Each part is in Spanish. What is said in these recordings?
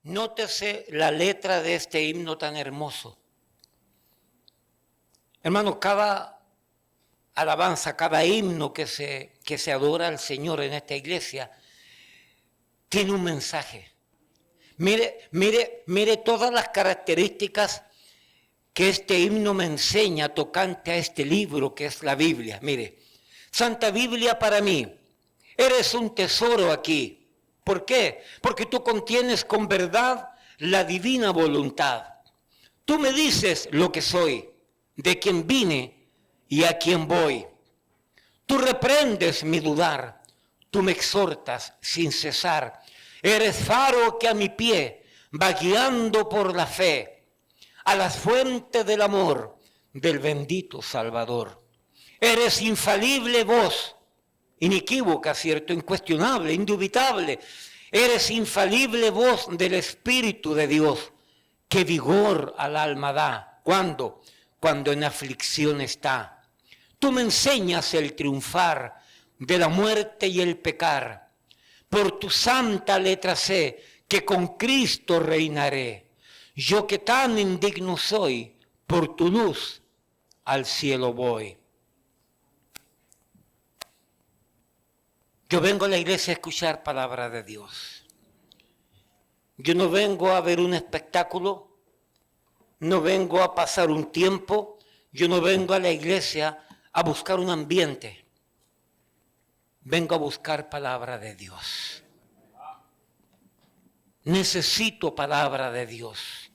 Nótese la letra de este himno tan hermoso. Hermano, cada alabanza, cada himno que se adora al Señor en esta iglesia tiene un mensaje. Mire todas las características que este himno me enseña tocante a este libro que es la Biblia. Mire, Santa Biblia para mí, eres un tesoro aquí. ¿Por qué? Porque tú contienes con verdad la divina voluntad. Tú me dices lo que soy, de quién vine y a quién voy. Tú reprendes mi dudar, tú me exhortas sin cesar. Eres faro que a mi pie va guiando por la fe a las fuentes del amor del bendito Salvador. Eres infalible voz, inequívoca, ¿cierto? Incuestionable, indubitable. Eres infalible voz del Espíritu de Dios, que vigor al alma da. ¿Cuándo? Cuando en aflicción está. Tú me enseñas el triunfar de la muerte y el pecar. Por tu santa letra sé que con Cristo reinaré. Yo que tan indigno soy, por tu luz al cielo voy. Yo vengo a la iglesia a escuchar palabra de Dios. Yo no vengo a ver un espectáculo, no vengo a pasar un tiempo, yo no vengo a la iglesia a buscar un ambiente. Vengo a buscar palabra de Dios. Necesito palabra de Dios.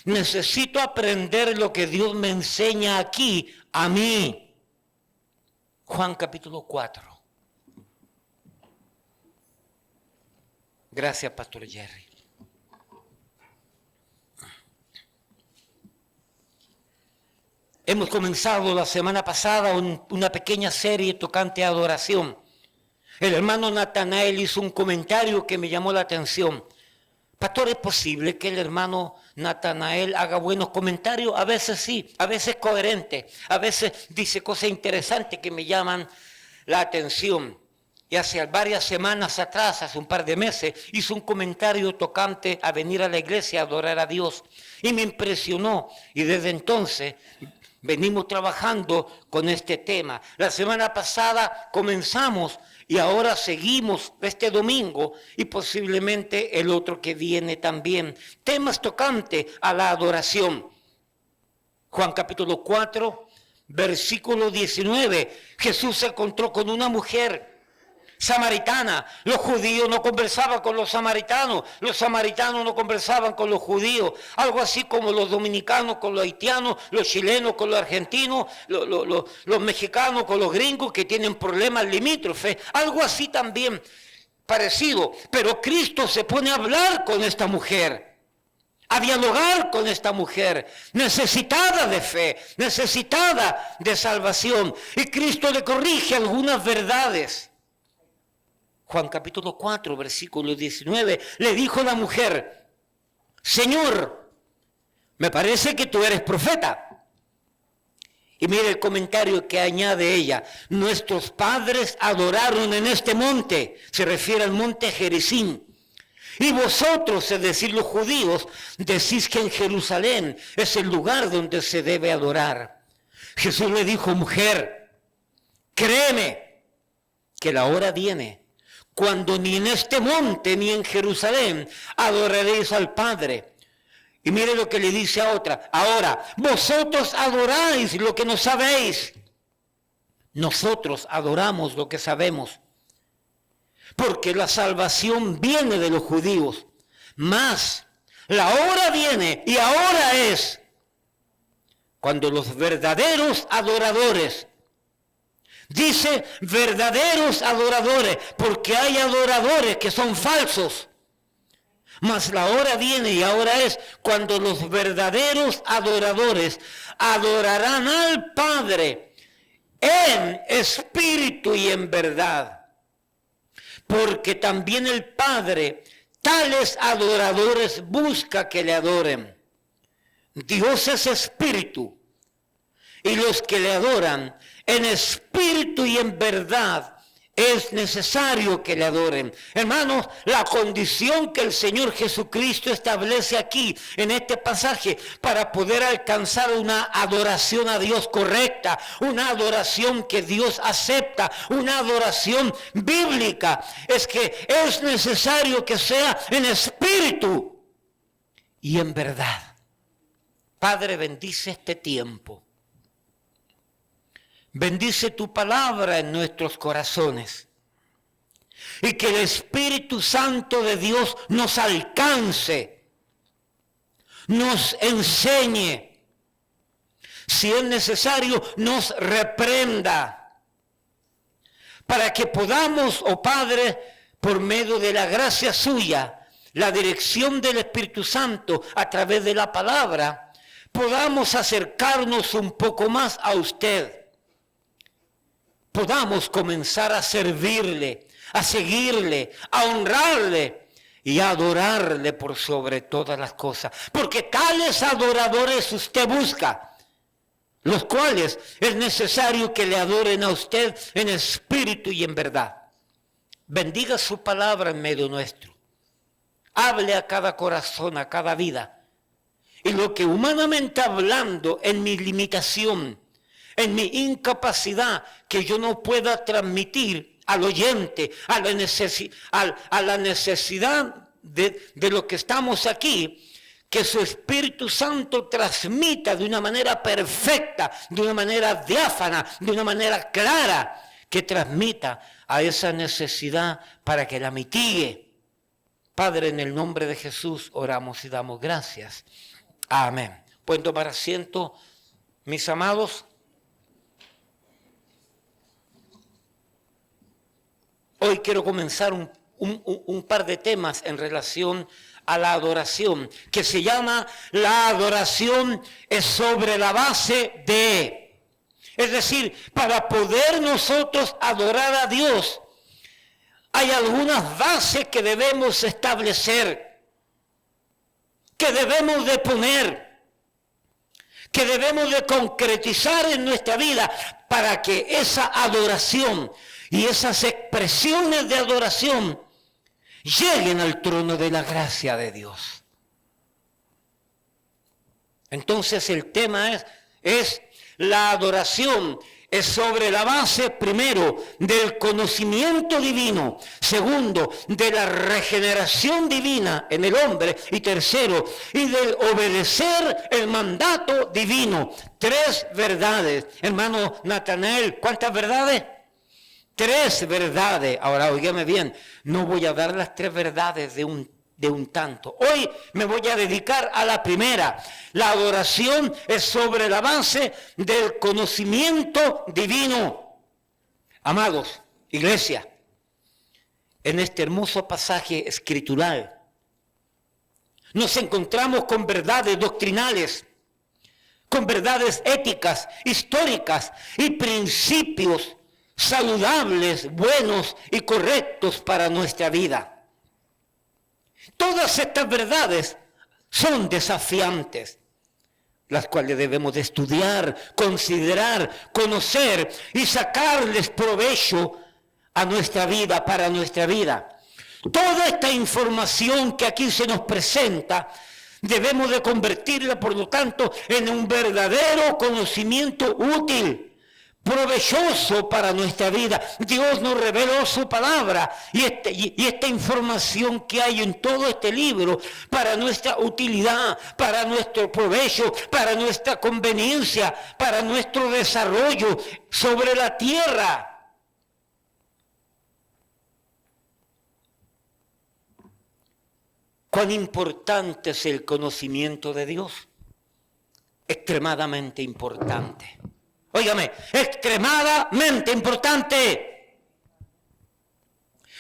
Necesito aprender lo que Dios me enseña aquí, a mí. Juan capítulo 4. Gracias, Pastor Jerry. Hemos comenzado la semana pasada una pequeña serie tocante a adoración. El hermano Natanael hizo un comentario que me llamó la atención. Pastor, ¿es posible que el hermano Natanael haga buenos comentarios? A veces sí, a veces coherente, a veces dice cosas interesantes que me llaman la atención. Y hace varias semanas atrás, hace un par de meses, hizo un comentario tocante a venir a la iglesia a adorar a Dios. Y me impresionó. Y desde entonces venimos trabajando con este tema. La semana pasada comenzamos y ahora seguimos este domingo y posiblemente el otro que viene también. Temas tocantes a la adoración. Juan capítulo 4, versículo 19. Jesús se encontró con una mujer samaritana. Los judíos no conversaban con los samaritanos no conversaban con los judíos, algo así como los dominicanos con los haitianos, los chilenos con los argentinos, los mexicanos con los gringos que tienen problemas limítrofes, algo así también parecido. Pero Cristo se pone a hablar con esta mujer, a dialogar con esta mujer, necesitada de fe, necesitada de salvación, y Cristo le corrige algunas verdades. Juan capítulo 4, versículo 19, le dijo la mujer: Señor, me parece que tú eres profeta. Y mire el comentario que añade ella: nuestros padres adoraron en este monte, se refiere al monte Gerizim. Y vosotros, es decir, los judíos, decís que en Jerusalén es el lugar donde se debe adorar. Jesús le dijo: mujer, créeme que la hora viene cuando ni en este monte ni en Jerusalén adoraréis al Padre. Y mire lo que le dice a otra: ahora, vosotros adoráis lo que no sabéis. Nosotros adoramos lo que sabemos, porque la salvación viene de los judíos. Mas la hora viene, y ahora es, cuando los verdaderos adoradores, dice verdaderos adoradores, porque hay adoradores que son falsos. Mas la hora viene, y ahora es, cuando los verdaderos adoradores adorarán al Padre en espíritu y en verdad. Porque también el Padre tales adoradores busca que le adoren. Dios es espíritu, y los que le adoran en espíritu y en verdad Es necesario que le adoren. Hermanos, la condición que el Señor Jesucristo establece aquí, en este pasaje, para poder alcanzar una adoración a Dios correcta, una adoración que Dios acepta, una adoración bíblica, es que es necesario que sea en espíritu y en verdad. Padre, bendice este tiempo. Bendice tu palabra en nuestros corazones. Y que el Espíritu Santo de Dios nos alcance, nos enseñe. Si es necesario, nos reprenda. Para que podamos, oh Padre, por medio de la gracia suya, la dirección del Espíritu Santo a través de la palabra, podamos acercarnos un poco más a usted. Podamos comenzar a servirle, a seguirle, a honrarle y a adorarle por sobre todas las cosas. Porque tales adoradores usted busca, los cuales es necesario que le adoren a usted en espíritu y en verdad. Bendiga su palabra en medio nuestro. Hable a cada corazón, a cada vida. Y lo que humanamente hablando, en mi limitación, en mi incapacidad, que yo no pueda transmitir al oyente, a la necesidad de lo que estamos aquí, que su Espíritu Santo transmita de una manera perfecta, de una manera diáfana, de una manera clara, que transmita a esa necesidad para que la mitigue. Padre, en el nombre de Jesús oramos y damos gracias. Amén. Pueden tomar asiento, mis amados. Hoy quiero comenzar un par de temas en relación a la adoración, que se llama la adoración es sobre la base de. Es decir, para poder nosotros adorar a Dios, hay algunas bases que debemos establecer, que debemos de poner, que debemos de concretizar en nuestra vida para que esa adoración y esas expresiones de adoración lleguen al trono de la gracia de Dios. Entonces el tema es la adoración es sobre la base, primero, del conocimiento divino, segundo, de la regeneración divina en el hombre, y tercero, y del obedecer el mandato divino. 3 verdades. Hermano Natanael, ¿cuántas verdades? 3 verdades. Ahora, óigame bien, no voy a dar las 3 verdades de un tanto. Hoy me voy a dedicar a la primera. La adoración es sobre la base del conocimiento divino. Amados, iglesia, en este hermoso pasaje escritural nos encontramos con verdades doctrinales, con verdades éticas, históricas y principios saludables, buenos y correctos para nuestra vida. Todas estas verdades son desafiantes, las cuales debemos de estudiar, considerar, conocer y sacarles provecho a nuestra vida, para nuestra vida. Toda esta información que aquí se nos presenta, debemos de convertirla, por lo tanto, en un verdadero conocimiento útil, provechoso para nuestra vida. Dios nos reveló su palabra y esta información que hay en todo este libro para nuestra utilidad, para nuestro provecho, para nuestra conveniencia, para nuestro desarrollo sobre la tierra. ¿Cuán importante es el conocimiento de Dios? Extremadamente importante. Óigame, extremadamente importante.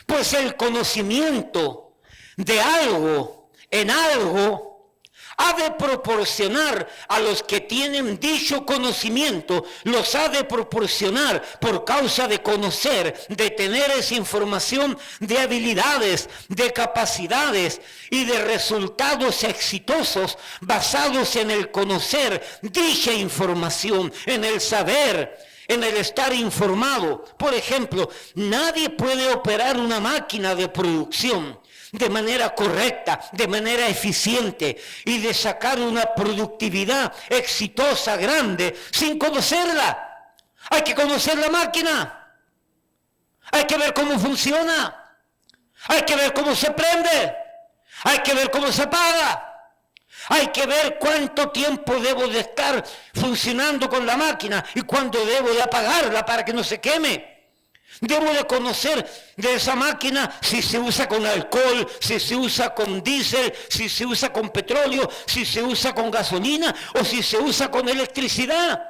Pues el conocimiento de algo, en algo, ha de proporcionar a los que tienen dicho conocimiento, los ha de proporcionar por causa de conocer, de tener esa información, de habilidades, de capacidades y de resultados exitosos basados en el conocer dicha información, en el saber, en el estar informado. Por ejemplo, nadie puede operar una máquina de producción de manera correcta, de manera eficiente y de sacar una productividad exitosa, grande, sin conocerla. Hay que conocer la máquina. Hay que ver cómo funciona. Hay que ver cómo se prende. Hay que ver cómo se apaga. Hay que ver cuánto tiempo debo de estar funcionando con la máquina y cuándo debo de apagarla para que no se queme. Debo de conocer de esa máquina si se usa con alcohol, si se usa con diésel, si se usa con petróleo, si se usa con gasolina o si se usa con electricidad.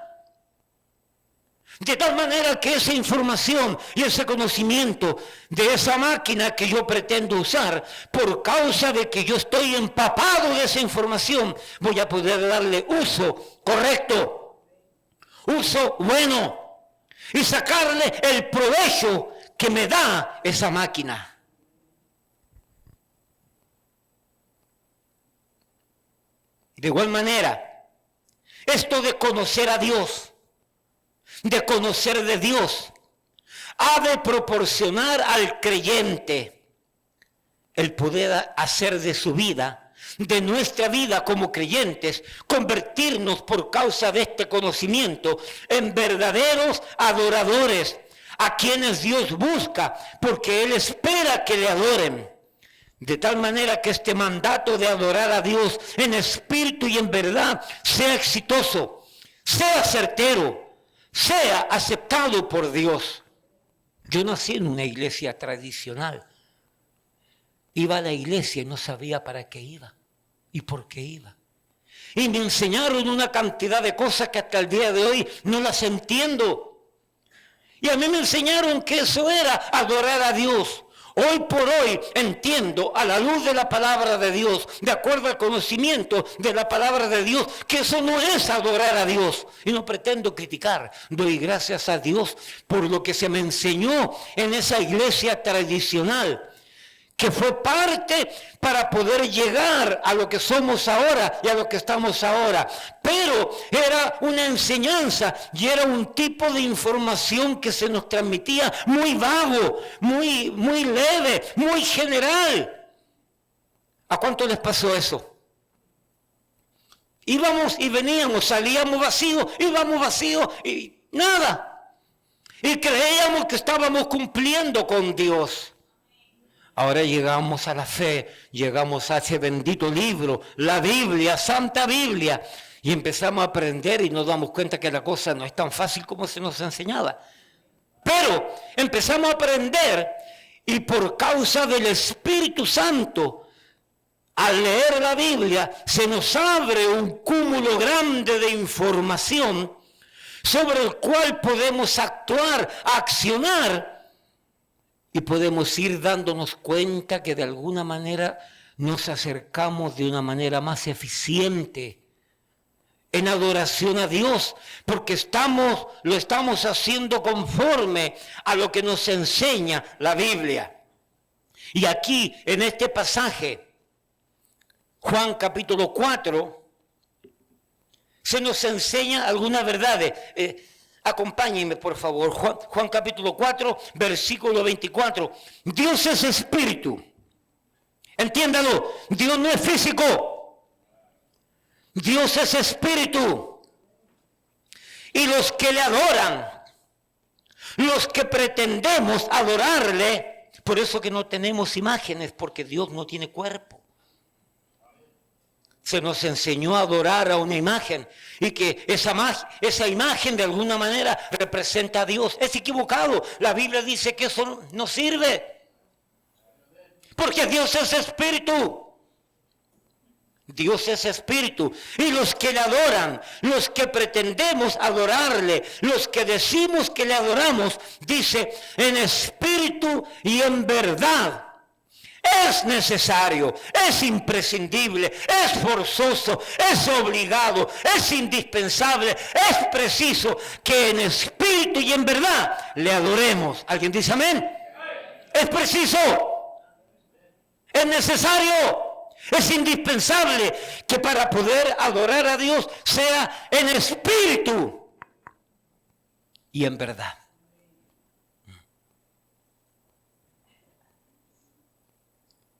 De tal manera que esa información y ese conocimiento de esa máquina que yo pretendo usar, por causa de que yo estoy empapado de esa información, voy a poder darle uso correcto, uso bueno y sacarle el provecho que me da esa máquina. De igual manera, esto de conocer a Dios, de conocer de Dios, ha de proporcionar al creyente el poder hacer de su vida, de nuestra vida como creyentes, convertirnos por causa de este conocimiento en verdaderos adoradores, a quienes Dios busca, porque Él espera que le adoren. De tal manera que este mandato de adorar a Dios en espíritu y en verdad sea exitoso, sea certero, sea aceptado por Dios. Yo nací en una iglesia tradicional. Iba a la iglesia y no sabía para qué iba y por qué iba. Y me enseñaron una cantidad de cosas que hasta el día de hoy no las entiendo. Y a mí me enseñaron que eso era adorar a Dios. Hoy por hoy entiendo, a la luz de la palabra de Dios, de acuerdo al conocimiento de la palabra de Dios, que eso no es adorar a Dios. Y no pretendo criticar. Doy gracias a Dios por lo que se me enseñó en esa iglesia tradicional, que fue parte para poder llegar a lo que somos ahora y a lo que estamos ahora. Pero era una enseñanza y era un tipo de información que se nos transmitía muy vago, muy leve, muy general. ¿A cuánto les pasó eso? Íbamos y veníamos, salíamos vacíos, íbamos vacíos y nada. Y creíamos que estábamos cumpliendo con Dios. Ahora llegamos a la fe, llegamos a ese bendito libro, la Biblia, Santa Biblia, y empezamos a aprender y nos damos cuenta que la cosa no es tan fácil como se nos enseñaba. Pero empezamos a aprender y por causa del Espíritu Santo, al leer la Biblia, se nos abre un cúmulo grande de información sobre el cual podemos actuar, accionar, y podemos ir dándonos cuenta que de alguna manera nos acercamos de una manera más eficiente en adoración a Dios, porque lo estamos haciendo conforme a lo que nos enseña la Biblia. Y aquí, en este pasaje, Juan capítulo 4, se nos enseña algunas verdades. Acompáñenme, por favor. Juan capítulo 4, versículo 24. Dios es espíritu. Entiéndalo. Dios no es físico. Dios es espíritu. Y los que le adoran, los que pretendemos adorarle, por eso que no tenemos imágenes, porque Dios no tiene cuerpo. Se nos enseñó a adorar a una imagen y que esa imagen de alguna manera representa a Dios. Es equivocado. La Biblia dice que eso no sirve. Porque Dios es espíritu. Dios es espíritu. Y los que le adoran, los que pretendemos adorarle, los que decimos que le adoramos, dice en espíritu y en verdad. Es necesario, es imprescindible, es forzoso, es obligado, es indispensable, es preciso que en espíritu y en verdad le adoremos. ¿Alguien dice amén? Es preciso, es necesario, es indispensable que para poder adorar a Dios sea en espíritu y en verdad.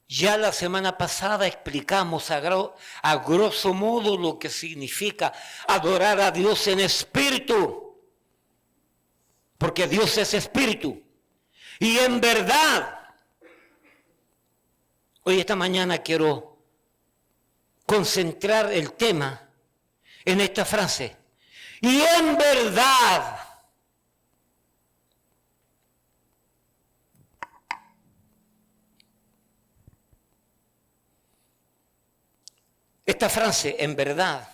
Ya la semana pasada explicamos a grosso modo lo que significa adorar a Dios en espíritu, porque Dios es espíritu, y en verdad. Hoy, esta mañana, quiero concentrar el tema en esta frase: y en verdad. Esta frase, en verdad,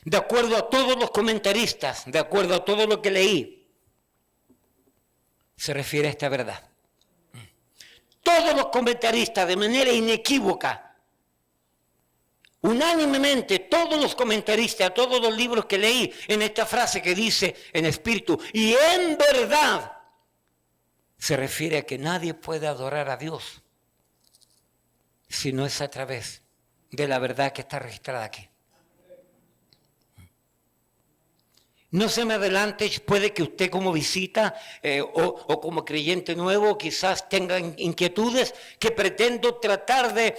de acuerdo a todos los comentaristas, de acuerdo a todo lo que leí, se refiere a esta verdad. Todos los comentaristas, de manera inequívoca, unánimemente, todos los comentaristas, todos los libros que leí, en esta frase que dice en espíritu y en verdad, se refiere a que nadie puede adorar a Dios si no es a través de la verdad que está registrada aquí. No se me adelante, puede que usted como visita o como creyente nuevo quizás tenga inquietudes que pretendo tratar de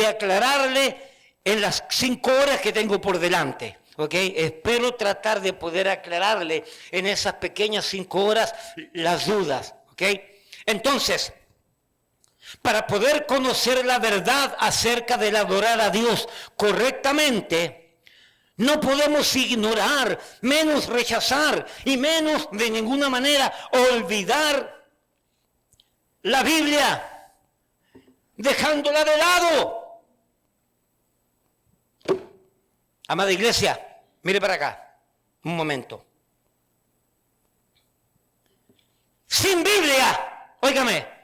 aclararle en las 5 horas que tengo por delante. ¿Okay? Espero tratar de poder aclararle en esas pequeñas 5 horas las dudas. ¿Okay? Entonces, para poder conocer la verdad acerca del adorar a Dios correctamente, no podemos ignorar, menos rechazar y menos de ninguna manera olvidar la Biblia, dejándola de lado. Amada iglesia, mire para acá, un momento. Sin Biblia, óigame,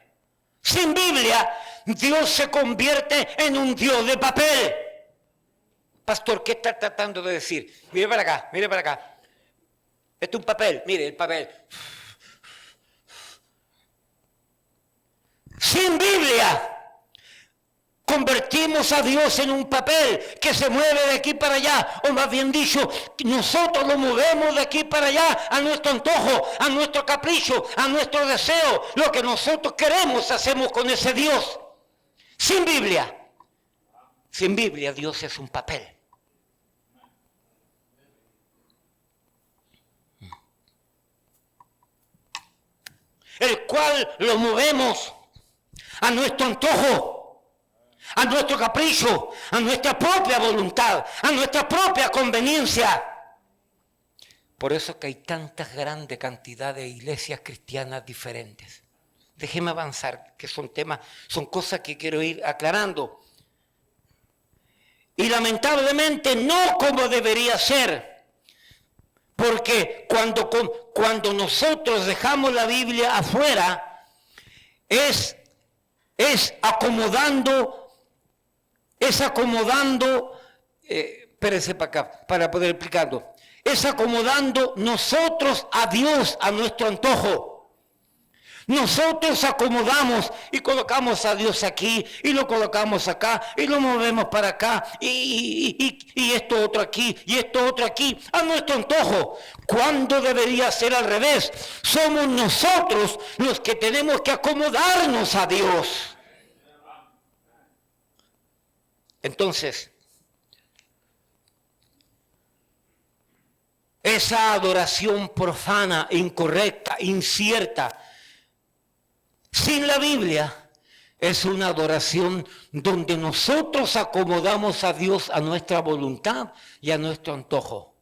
sin Biblia, Dios se convierte en un Dios de papel. Pastor, ¿qué está tratando de decir? Mire para acá, mire para acá. Este es un papel, mire el papel. Sin Biblia, convertimos a Dios en un papel que se mueve de aquí para allá, o más bien dicho, nosotros lo movemos de aquí para allá a nuestro antojo, a nuestro capricho, a nuestro deseo. Lo que nosotros queremos hacemos con ese Dios. Sin Biblia. Sin Biblia, Dios es un papel. El cual lo movemos a nuestro antojo, a nuestro capricho, a nuestra propia voluntad, a nuestra propia conveniencia. Por eso es que hay tantas grandes cantidades de iglesias cristianas diferentes. Déjeme avanzar, que son temas, son cosas que quiero ir aclarando. Y lamentablemente no como debería ser. Porque cuando nosotros dejamos la Biblia afuera, es acomodando, espérese para acá, para poder explicarlo. Es acomodando nosotros a Dios a nuestro antojo. Nosotros acomodamos y colocamos a Dios aquí, y lo colocamos acá, y lo movemos para acá, y esto otro aquí, y esto otro aquí, a nuestro antojo. ¿Cuándo debería ser al revés? Somos nosotros los que tenemos que acomodarnos a Dios. Entonces, esa adoración profana, incorrecta, incierta, sin la Biblia, es una adoración donde nosotros acomodamos a Dios a nuestra voluntad y a nuestro antojo.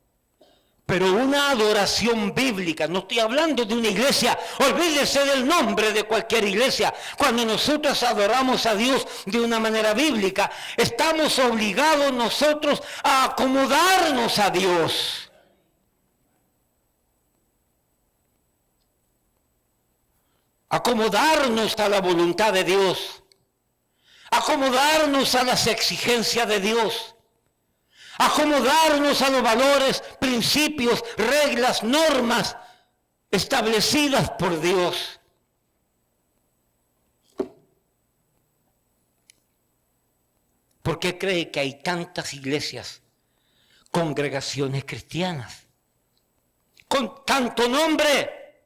Pero una adoración bíblica, no estoy hablando de una iglesia, olvídese del nombre de cualquier iglesia. Cuando nosotros adoramos a Dios de una manera bíblica, estamos obligados nosotros a acomodarnos a Dios. Acomodarnos a la voluntad de Dios, acomodarnos a las exigencias de Dios, acomodarnos a los valores, principios, reglas, normas establecidas por Dios. ¿Por qué cree que hay tantas iglesias, congregaciones cristianas? con tanto nombre.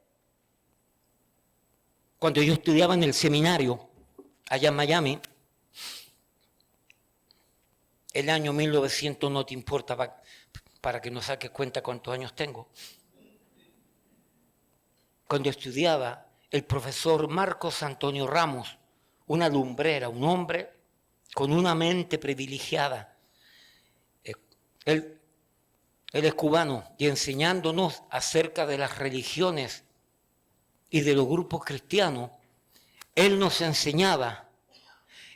Cuando yo estudiaba en el seminario, allá en Miami, el año 1900, no te importa, para que no saques cuenta cuántos años tengo. Cuando estudiaba, el profesor Marcos Antonio Ramos, una lumbrera, un hombre con una mente privilegiada. Él es cubano y enseñándonos acerca de las religiones y de los grupos cristianos, él nos enseñaba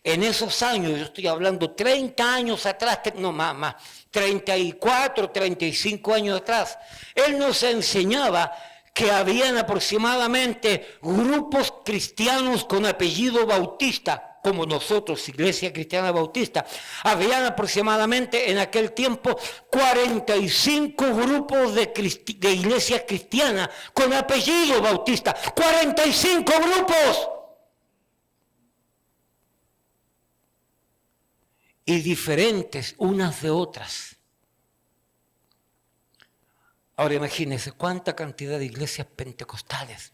en esos años, yo estoy hablando 30 años atrás, no más, 34, 35 años atrás, él nos enseñaba que habían aproximadamente grupos cristianos con apellido Bautista, como nosotros, Iglesia Cristiana Bautista. Habían aproximadamente en aquel tiempo 45 grupos de iglesias cristianas con apellido Bautista. 45 grupos. Y diferentes unas de otras. Ahora imagínense cuánta cantidad de iglesias pentecostales,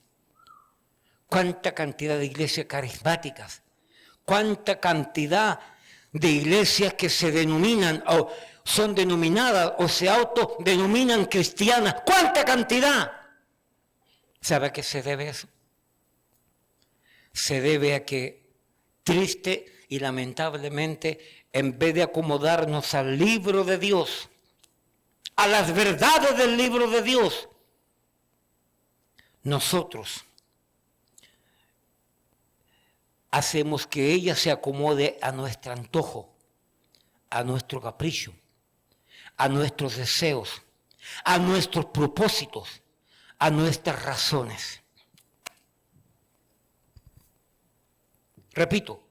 cuánta cantidad de iglesias carismáticas, cuánta cantidad de iglesias que se denominan o son denominadas o se autodenominan cristianas. ¡Cuánta cantidad! ¿Sabe a qué se debe eso? Se debe a que, triste y lamentablemente, en vez de acomodarnos al libro de Dios, a las verdades del libro de Dios, nosotros hacemos que ella se acomode a nuestro antojo, a nuestro capricho, a nuestros deseos, a nuestros propósitos, a nuestras razones. Repito,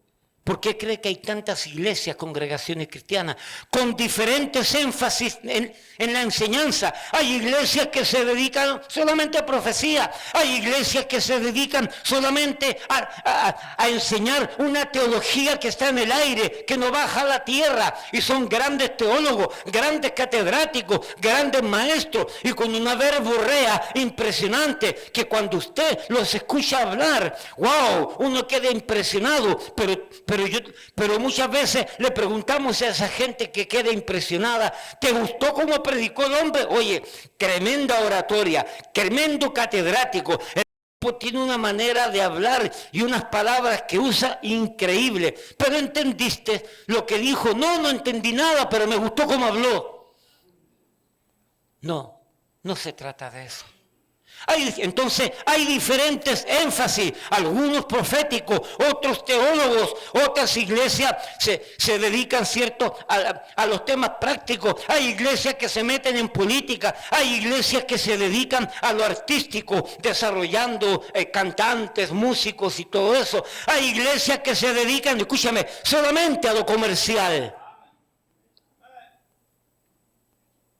¿por qué cree que hay tantas iglesias, congregaciones cristianas, con diferentes énfasis en la enseñanza? Hay iglesias que se dedican solamente a profecía, hay iglesias que se dedican solamente a enseñar una teología que está en el aire, que no baja a la tierra, y son grandes teólogos, grandes catedráticos, grandes maestros, y con una verborrea impresionante, que cuando usted los escucha hablar, wow, uno queda impresionado, pero muchas veces le preguntamos a esa gente que queda impresionada, ¿te gustó cómo predicó el hombre? Oye, tremenda oratoria, tremendo catedrático. El tipo tiene una manera de hablar y unas palabras que usa increíble. ¿Pero entendiste lo que dijo? No entendí nada, pero me gustó cómo habló. No se trata de eso. Entonces hay diferentes énfasis, algunos proféticos, otros teólogos, otras iglesias se dedican a los temas prácticos, hay iglesias que se meten en política, hay iglesias que se dedican a lo artístico, desarrollando cantantes, músicos y todo eso, hay iglesias que se dedican, escúchame, solamente a lo comercial,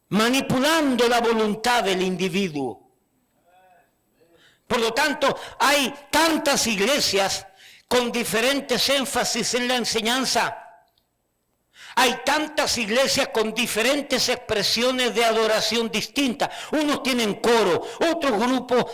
manipulando la voluntad del individuo. Por lo tanto, hay tantas iglesias con diferentes énfasis en la enseñanza. Hay tantas iglesias con diferentes expresiones de adoración distintas. Unos tienen coro, otros grupos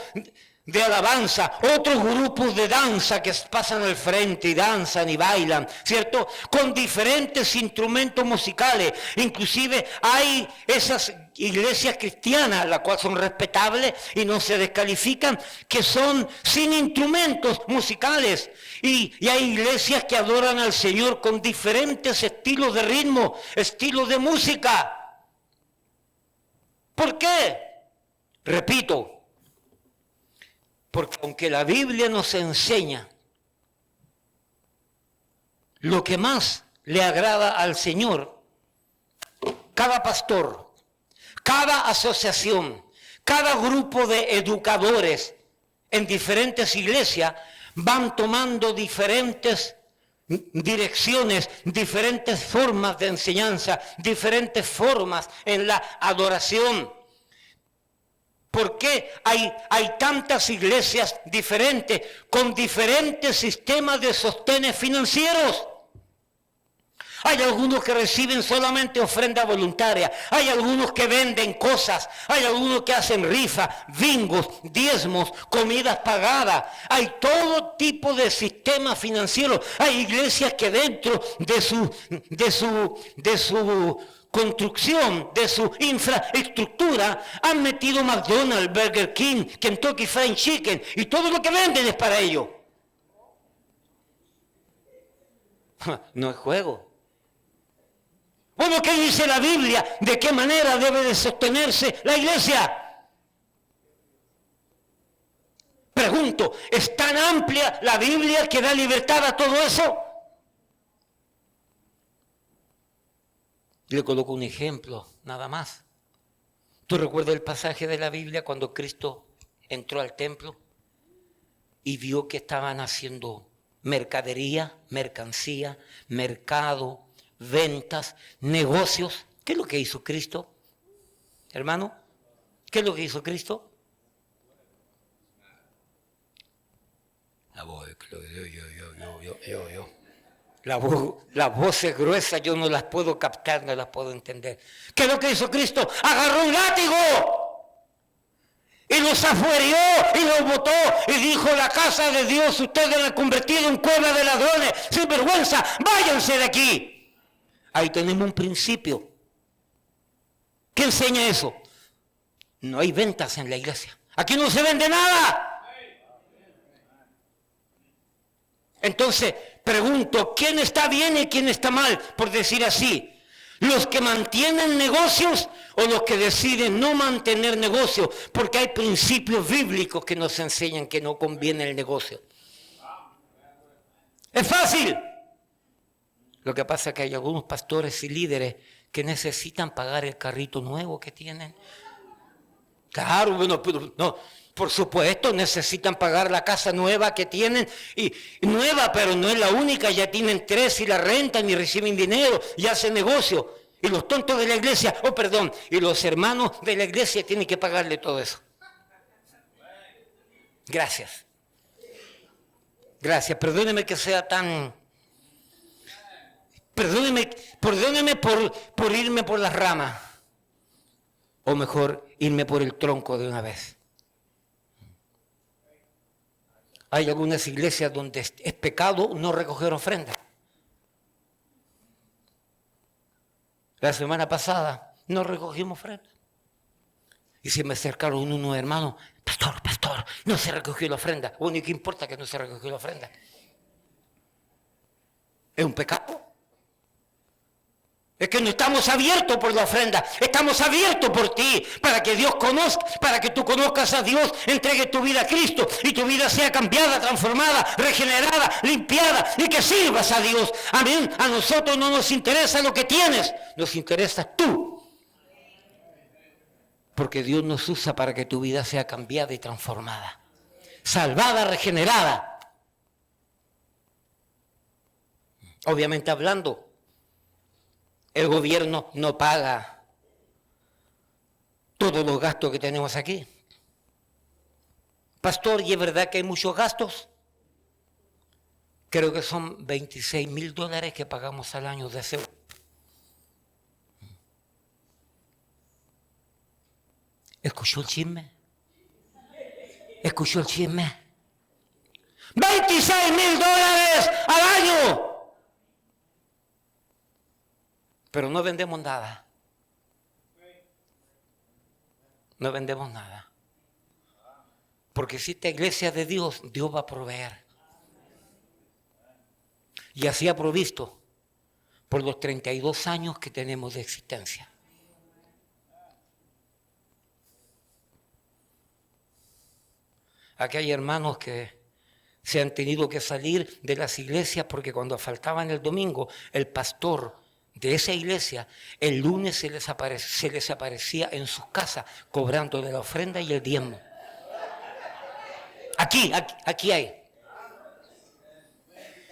de alabanza, otros grupos de danza que pasan al frente y danzan y bailan, ¿cierto? Con diferentes instrumentos musicales. Inclusive hay esas iglesias cristianas, las cuales son respetables y no se descalifican, que son sin instrumentos musicales. Y hay iglesias que adoran al Señor con diferentes estilos de ritmo, estilos de música. ¿Por qué? Repito, porque aunque la Biblia nos enseña lo que más le agrada al Señor, cada pastor, cada asociación, cada grupo de educadores en diferentes iglesias van tomando diferentes direcciones, diferentes formas de enseñanza, diferentes formas en la adoración. ¿Por qué hay tantas iglesias diferentes, con diferentes sistemas de sostenes financieros? Hay algunos que reciben solamente ofrenda voluntaria. Hay algunos que venden cosas. Hay algunos que hacen rifas, bingos, diezmos, comidas pagadas. Hay todo tipo de sistema financiero. Hay iglesias que dentro de su construcción, de su infraestructura, han metido McDonald's, Burger King, Kentucky Fried Chicken, y todo lo que venden es para ellos. No es juego. Bueno, ¿qué dice la Biblia? ¿De qué manera debe de sostenerse la iglesia? Pregunto, ¿es tan amplia la Biblia que da libertad a todo eso? Le coloco un ejemplo, nada más. ¿Tú recuerdas el pasaje de la Biblia cuando Cristo entró al templo y vio que estaban haciendo mercadería, mercancía, mercado, ventas, negocios? ¿Qué es lo que hizo Cristo? Hermano, ¿qué es lo que hizo Cristo? La voz, yo. Las voces gruesas yo no las puedo captar, no las puedo entender. ¿Qué es lo que hizo Cristo? Agarró un látigo y los afuerió y los botó y dijo: la casa de Dios ustedes la han convertido en cueva de ladrones, sin vergüenza, váyanse de aquí. Ahí tenemos un principio. ¿Qué enseña eso? No hay ventas en la iglesia. Aquí no se vende nada. Entonces, pregunto, ¿quién está bien y quién está mal? Por decir así, ¿los que mantienen negocios o los que deciden no mantener negocios? Porque hay principios bíblicos que nos enseñan que no conviene el negocio. Es fácil. Lo que pasa es que hay algunos pastores y líderes que necesitan pagar el carrito nuevo que tienen. Claro, bueno, pero no. Por supuesto, necesitan pagar la casa nueva que tienen, y nueva, pero no es la única, ya tienen 3 y la rentan y reciben dinero y hacen negocio. Y los tontos de la iglesia, y los hermanos de la iglesia tienen que pagarle todo eso. Gracias. Gracias, perdóneme que sea tan... Perdóneme por irme por las ramas. O mejor, irme por el tronco de una vez. Hay algunas iglesias donde es pecado no recoger ofrenda. La semana pasada no recogimos ofrenda. Y se me acercaron unos hermanos: pastor, no se recogió la ofrenda. Bueno, ¿y qué importa que no se recogió la ofrenda? ¿Es un pecado? Es que no estamos abiertos por la ofrenda, estamos abiertos por ti, para que Dios conozca, para que tú conozcas a Dios, entregue tu vida a Cristo y tu vida sea cambiada, transformada, regenerada, limpiada, y que sirvas a Dios. Amén. A nosotros no nos interesa lo que tienes, nos interesa tú. Porque Dios nos usa para que tu vida sea cambiada y transformada, salvada, regenerada. Obviamente hablando, el gobierno no paga todos los gastos que tenemos aquí. Pastor, ¿y es verdad que hay muchos gastos? Creo que son $26,000 que pagamos al año de aseo. ¿Escuchó el chisme? ¿Escuchó el chisme? $26,000 al año. Pero no vendemos nada. No vendemos nada. Porque si esta iglesia de Dios, Dios va a proveer. Y así ha provisto por los 32 años que tenemos de existencia. Aquí hay hermanos que se han tenido que salir de las iglesias porque cuando faltaban el domingo, el pastor de esa iglesia, el lunes se les aparecía en sus casas cobrando de la ofrenda y el diezmo. Aquí hay.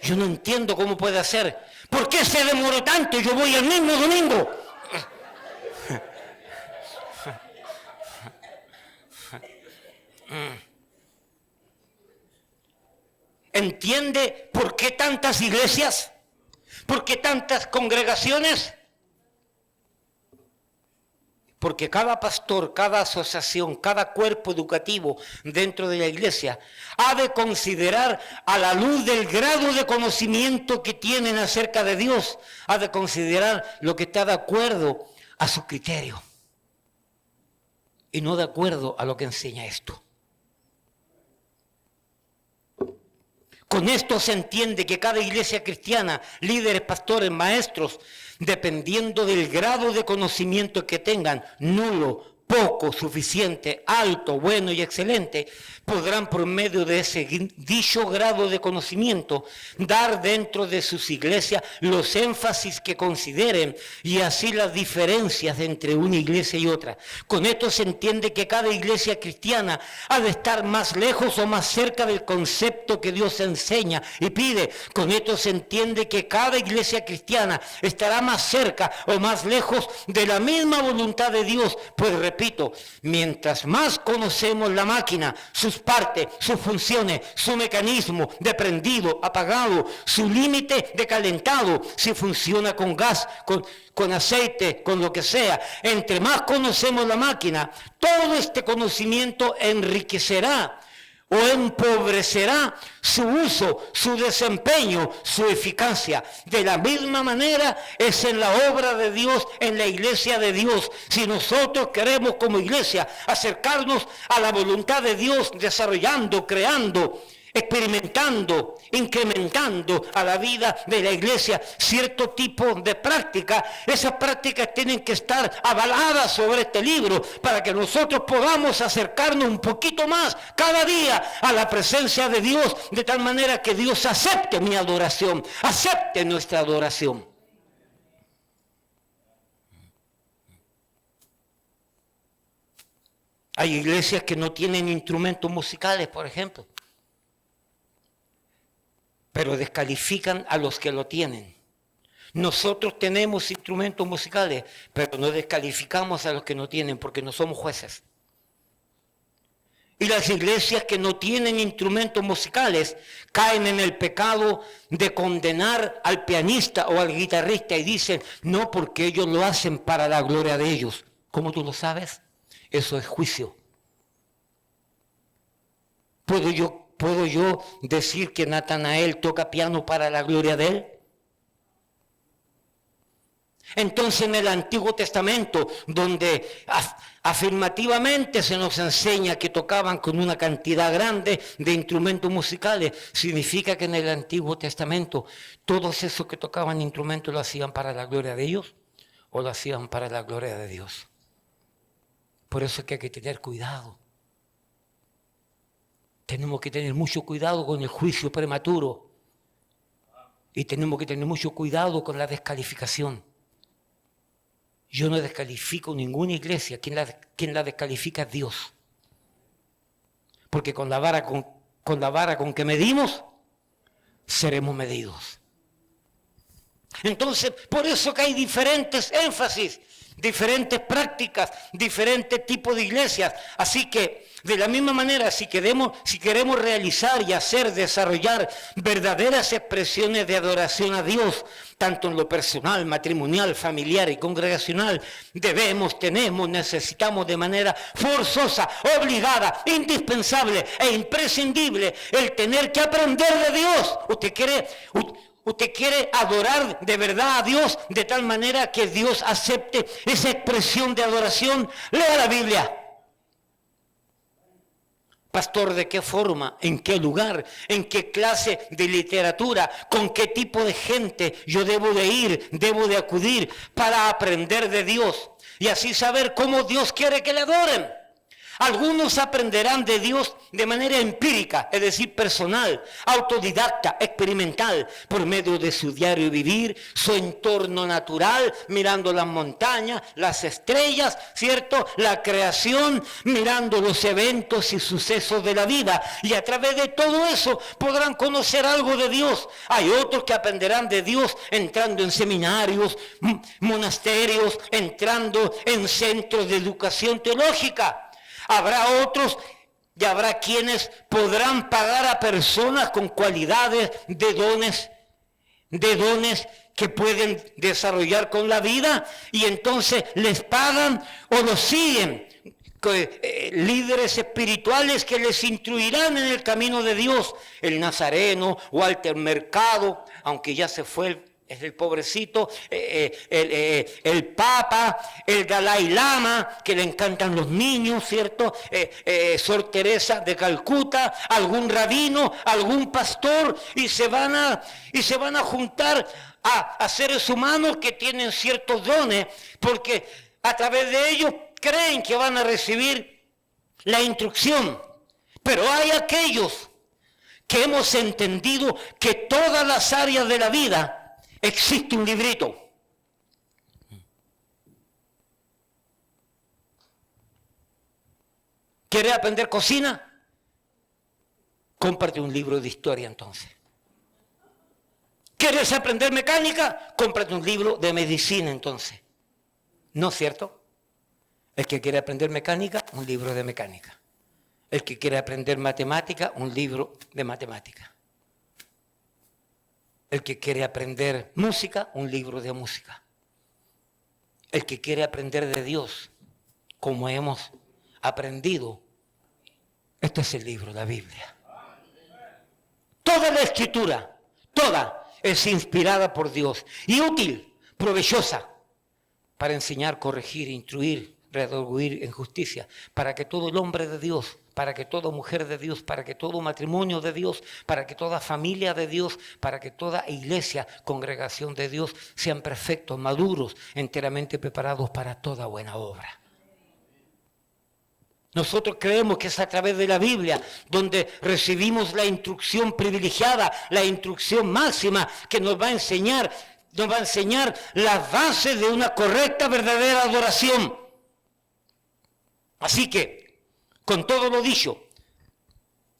Yo no entiendo cómo puede hacer. ¿Por qué se demoró tanto? Yo voy el mismo domingo. ¿Entiende por qué tantas iglesias? ¿Por qué tantas congregaciones? Porque cada pastor, cada asociación, cada cuerpo educativo dentro de la iglesia ha de considerar, a la luz del grado de conocimiento que tienen acerca de Dios, ha de considerar lo que está de acuerdo a su criterio y no de acuerdo a lo que enseña esto. Con esto se entiende que cada iglesia cristiana, líderes, pastores, maestros, dependiendo del grado de conocimiento que tengan, nulo, poco, suficiente, alto, bueno y excelente, podrán por medio de ese dicho grado de conocimiento dar dentro de sus iglesias los énfasis que consideren y así las diferencias entre una iglesia y otra. Con esto se entiende que cada iglesia cristiana ha de estar más lejos o más cerca del concepto que Dios enseña y pide. Con esto se entiende que cada iglesia cristiana estará más cerca o más lejos de la misma voluntad de Dios, pues repito, mientras más conocemos la máquina, sus partes, sus funciones, su mecanismo de prendido, apagado, su límite de calentado, si funciona con gas, con aceite, con lo que sea, entre más conocemos la máquina, todo este conocimiento enriquecerá o empobrecerá su uso, su desempeño, su eficacia. De la misma manera es en la obra de Dios, en la iglesia de Dios. Si nosotros queremos como iglesia acercarnos a la voluntad de Dios, desarrollando, creando, experimentando, incrementando a la vida de la iglesia cierto tipo de prácticas, esas prácticas tienen que estar avaladas sobre este libro para que nosotros podamos acercarnos un poquito más cada día a la presencia de Dios, de tal manera que Dios acepte mi adoración, acepte nuestra adoración. Hay iglesias que no tienen instrumentos musicales, por ejemplo, pero descalifican a los que lo tienen. Nosotros tenemos instrumentos musicales, pero no descalificamos a los que no tienen porque no somos jueces. Y las iglesias que no tienen instrumentos musicales caen en el pecado de condenar al pianista o al guitarrista y dicen, no, porque ellos lo hacen para la gloria de ellos. ¿Cómo tú lo sabes? Eso es juicio. ¿Puedo yo decir que Natanael toca piano para la gloria de él? Entonces en el Antiguo Testamento, donde afirmativamente se nos enseña que tocaban con una cantidad grande de instrumentos musicales, significa que en el Antiguo Testamento todos esos que tocaban instrumentos lo hacían para la gloria de ellos o lo hacían para la gloria de Dios. Por eso es que hay que tener cuidado. Tenemos que tener mucho cuidado con el juicio prematuro y tenemos que tener mucho cuidado con la descalificación. Yo no descalifico ninguna iglesia, quien la descalifica es Dios. Porque con la vara con que medimos, seremos medidos. Entonces, por eso que hay diferentes énfasis, diferentes prácticas, diferentes tipos de iglesias. Así que, de la misma manera, si queremos realizar y desarrollar verdaderas expresiones de adoración a Dios, tanto en lo personal, matrimonial, familiar y congregacional, necesitamos de manera forzosa, obligada, indispensable e imprescindible el tener que aprender de Dios. Usted quiere adorar de verdad a Dios de tal manera que Dios acepte esa expresión de adoración. Lea la Biblia. Pastor, ¿de qué forma? ¿En qué lugar? ¿En qué clase de literatura? ¿Con qué tipo de gente yo debo de acudir para aprender de Dios? Y así saber cómo Dios quiere que le adoren. Algunos aprenderán de Dios de manera empírica, es decir, personal, autodidacta, experimental, por medio de su diario vivir, su entorno natural, mirando las montañas, las estrellas, ¿cierto? La creación, mirando los eventos y sucesos de la vida. Y a través de todo eso podrán conocer algo de Dios. Hay otros que aprenderán de Dios entrando en seminarios, monasterios, entrando en centros de educación teológica. Habrá otros y habrá quienes podrán pagar a personas con cualidades de dones que pueden desarrollar con la vida y entonces les pagan o los siguen. Líderes espirituales que les instruirán en el camino de Dios. El Nazareno, Walter Mercado, aunque ya se fue es el pobrecito, el Papa, el Dalai Lama, que le encantan los niños, ¿cierto? Sor Teresa de Calcuta, algún rabino, algún pastor, y se van a juntar a seres humanos que tienen ciertos dones, porque a través de ellos creen que van a recibir la instrucción. Pero hay aquellos que hemos entendido que todas las áreas de la vida existe un librito. ¿Quieres aprender cocina? Cómprate un libro de historia entonces. ¿Quieres aprender mecánica? Cómprate un libro de medicina entonces. ¿No es cierto? El que quiere aprender mecánica, un libro de mecánica. El que quiere aprender matemática, un libro de matemática. El que quiere aprender música, un libro de música. El que quiere aprender de Dios, como hemos aprendido, este es el libro, la Biblia. Toda la escritura, toda es inspirada por Dios y útil, provechosa, para enseñar, corregir, instruir, redarguir en justicia, para que todo el hombre de Dios, para que toda mujer de Dios, para que todo matrimonio de Dios, para que toda familia de Dios, para que toda iglesia, congregación de Dios, sean perfectos, maduros, enteramente preparados para toda buena obra. Nosotros creemos que es a través de la Biblia donde recibimos la instrucción privilegiada, la instrucción máxima que nos va a enseñar las bases de una correcta, verdadera adoración. Así que, con todo lo dicho,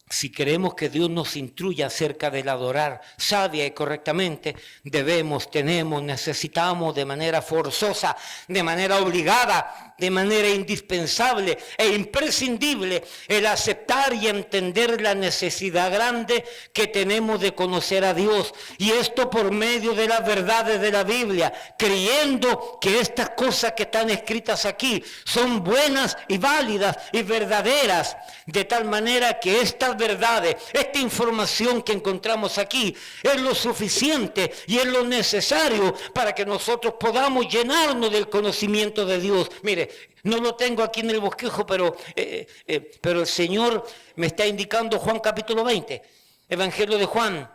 si queremos que Dios nos instruya acerca del adorar sabia y correctamente, necesitamos de manera forzosa, de manera obligada, de manera indispensable e imprescindible el aceptar y entender la necesidad grande que tenemos de conocer a Dios. Y esto por medio de las verdades de la Biblia, creyendo que estas cosas que están escritas aquí son buenas y válidas y verdaderas, de tal manera que estas verdades, esta información que encontramos aquí es lo suficiente y es lo necesario para que nosotros podamos llenarnos del conocimiento de Dios. Mire, no lo tengo aquí en el bosquejo, pero el Señor me está indicando Juan capítulo 20, Evangelio de Juan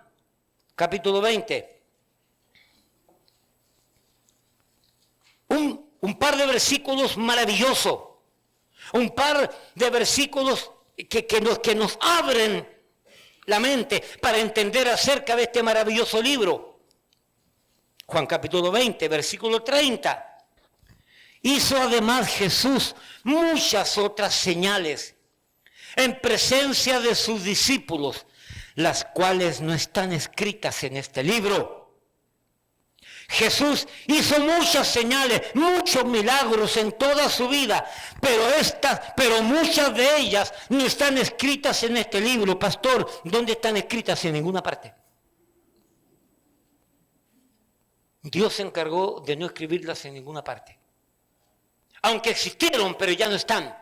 capítulo 20. Un par de versículos maravillosos, un par de versículos que nos abren la mente para entender acerca de este maravilloso libro. Juan capítulo 20, versículo 30. Hizo además Jesús muchas otras señales en presencia de sus discípulos, las cuales no están escritas en este libro. Jesús hizo muchas señales, muchos milagros en toda su vida, pero muchas de ellas no están escritas en este libro. Pastor, ¿dónde están escritas? En ninguna parte. Dios se encargó de no escribirlas en ninguna parte. Aunque existieron, pero ya no están.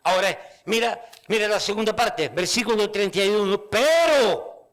Ahora, mira la segunda parte, versículo 31. Pero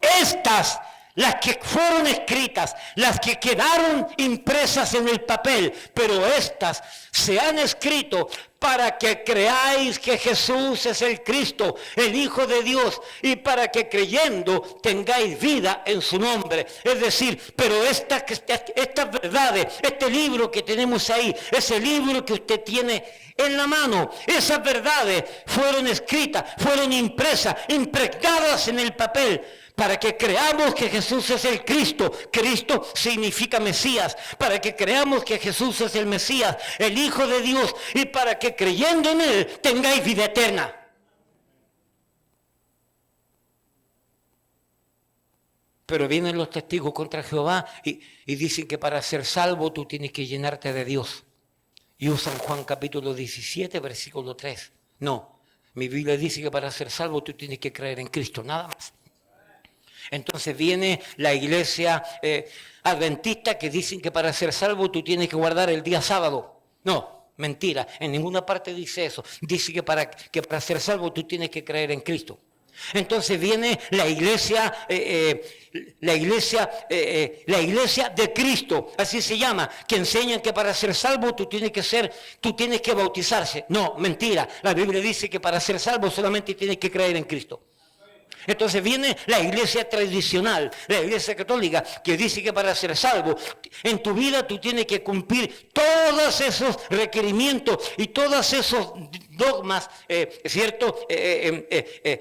estas, las que fueron escritas, las que quedaron impresas en el papel, pero estas se han escrito para que creáis que Jesús es el Cristo, el Hijo de Dios, y para que creyendo tengáis vida en su nombre. Es decir, pero estas verdades, este libro que tenemos ahí, ese libro que usted tiene en la mano, esas verdades fueron escritas, fueron impresas, impregnadas en el papel, para que creamos que Jesús es el Cristo. Cristo significa Mesías. Para que creamos que Jesús es el Mesías, el Hijo de Dios, y para que creyendo en Él tengáis vida eterna. Pero vienen los testigos contra Jehová y dicen que para ser salvo tú tienes que llenarte de Dios. Y usan Juan capítulo 17, versículo 3. No, mi Biblia dice que para ser salvo tú tienes que creer en Cristo, nada más. Entonces viene la iglesia adventista que dicen que para ser salvo tú tienes que guardar el día sábado. No, mentira, en ninguna parte dice eso. Dice que para ser salvo tú tienes que creer en Cristo. Entonces viene la iglesia de Cristo, así se llama, que enseñan que para ser salvo tú tienes que bautizarse. No, mentira. La Biblia dice que para ser salvo solamente tienes que creer en Cristo. Entonces viene la iglesia tradicional, la iglesia católica, que dice que para ser salvo en tu vida tú tienes que cumplir todos esos requerimientos y todos esos dogmas, ¿cierto?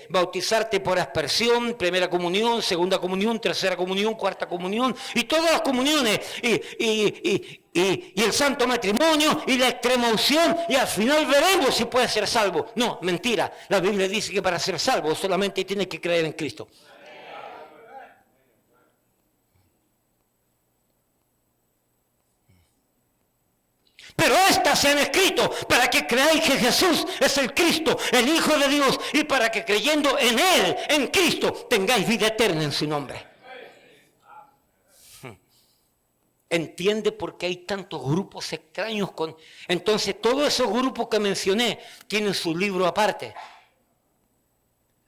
Bautizarte por aspersión, primera comunión, segunda comunión, tercera comunión, cuarta comunión, y todas las comuniones, y el santo matrimonio, y la extremaunción, y al final veremos si puedes ser salvo. No, mentira. La Biblia dice que para ser salvo solamente tienes que creer en Cristo. Pero estas se han escrito para que creáis que Jesús es el Cristo, el Hijo de Dios, y para que creyendo en Él, en Cristo, tengáis vida eterna en su nombre. ¿Entiende por qué hay tantos grupos extraños? Entonces todos esos grupos que mencioné tienen su libro aparte.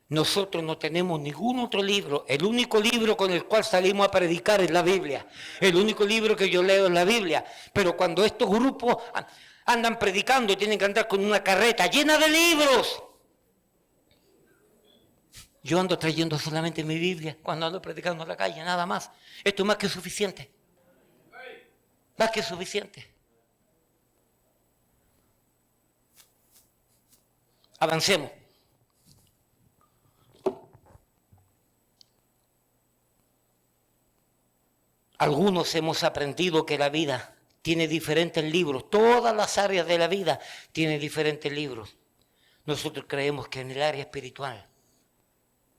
Nosotros no tenemos ningún otro libro. El único libro con el cual salimos a predicar es la Biblia. El único libro que yo leo es la Biblia. Pero cuando estos grupos andan predicando, tienen que andar con una carreta llena de libros. Yo ando trayendo solamente mi Biblia cuando ando predicando en la calle, nada más. Esto es más que suficiente. Más que suficiente. Avancemos. Algunos hemos aprendido que la vida tiene diferentes libros. Todas las áreas de la vida tienen diferentes libros. Nosotros creemos que en el área espiritual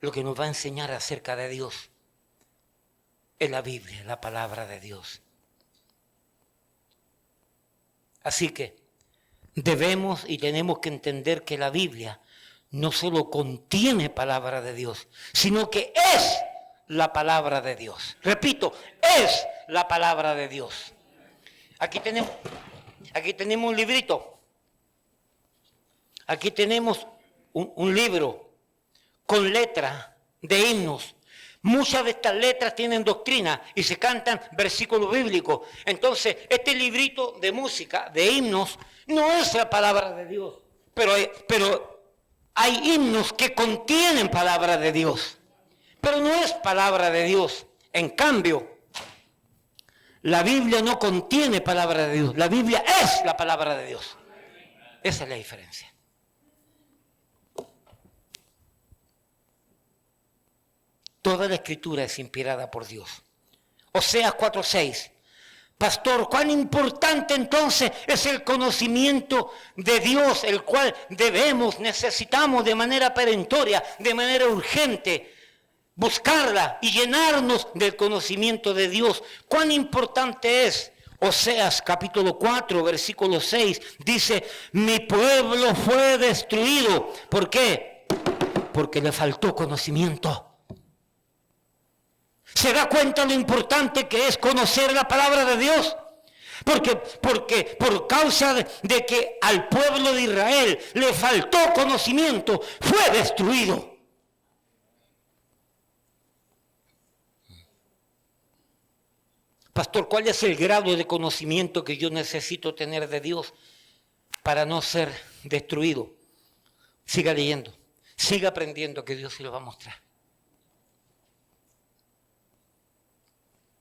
lo que nos va a enseñar acerca de Dios es la Biblia, la palabra de Dios. Así que debemos y tenemos que entender que la Biblia no solo contiene palabra de Dios, sino que es la palabra de Dios. Repito, es la palabra de Dios. Aquí tenemos un librito. Aquí tenemos un libro con letras de himnos. Muchas de estas letras tienen doctrina y se cantan versículos bíblicos. Entonces, este librito de música, de himnos, no es la palabra de Dios. Pero hay himnos que contienen palabra de Dios. Pero no es palabra de Dios. En cambio, la Biblia no contiene palabra de Dios. La Biblia es la palabra de Dios. Esa es la diferencia. Toda la escritura es inspirada por Dios. Oseas 4:6. Pastor, ¿cuán importante entonces es el conocimiento de Dios, el cual necesitamos de manera perentoria, de manera urgente, buscarla y llenarnos del conocimiento de Dios? ¿Cuán importante es? Oseas capítulo 4, versículo 6, dice, mi pueblo fue destruido. ¿Por qué? Porque le faltó conocimiento. ¿Se da cuenta lo importante que es conocer la palabra de Dios? Porque por causa de que al pueblo de Israel le faltó conocimiento, fue destruido. Pastor, ¿cuál es el grado de conocimiento que yo necesito tener de Dios para no ser destruido? Siga leyendo, siga aprendiendo, que Dios se lo va a mostrar.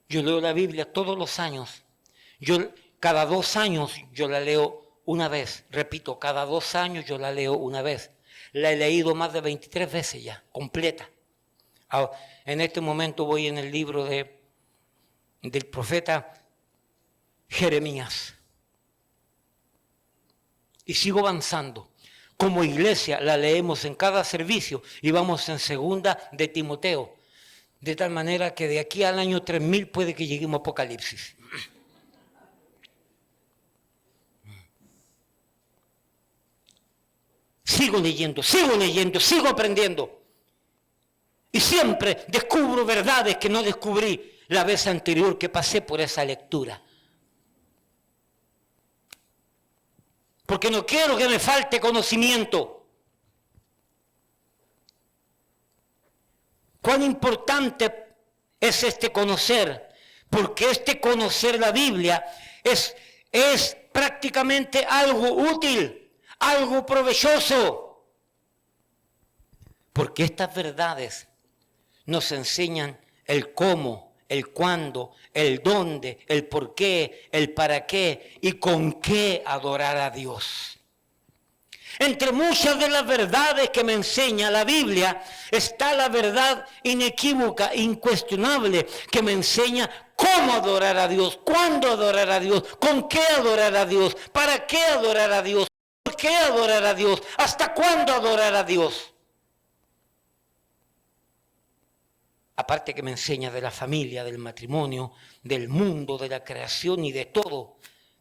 Yo leo la Biblia todos los años. Cada 2 años yo la leo una vez. Repito, cada 2 años yo la leo una vez. La he leído más de 23 veces ya, completa. En este momento voy en el libro del profeta Jeremías. Y sigo avanzando. Como iglesia la leemos en cada servicio y vamos en 2 de Timoteo. De tal manera que de aquí al año 3000 puede que lleguemos a Apocalipsis. Sigo leyendo, sigo aprendiendo. Y siempre descubro verdades que no descubrí la vez anterior que pasé por esa lectura. Porque no quiero que me falte conocimiento. Cuán importante es este conocer, porque este conocer la Biblia es prácticamente algo útil, algo provechoso. Porque estas verdades nos enseñan el cómo, el cuándo, el dónde, el por qué, el para qué y con qué adorar a Dios. Entre muchas de las verdades que me enseña la Biblia está la verdad inequívoca, incuestionable, que me enseña cómo adorar a Dios, cuándo adorar a Dios, con qué adorar a Dios, para qué adorar a Dios, por qué adorar a Dios, hasta cuándo adorar a Dios. Aparte que me enseña de la familia, del matrimonio, del mundo, de la creación y de todo,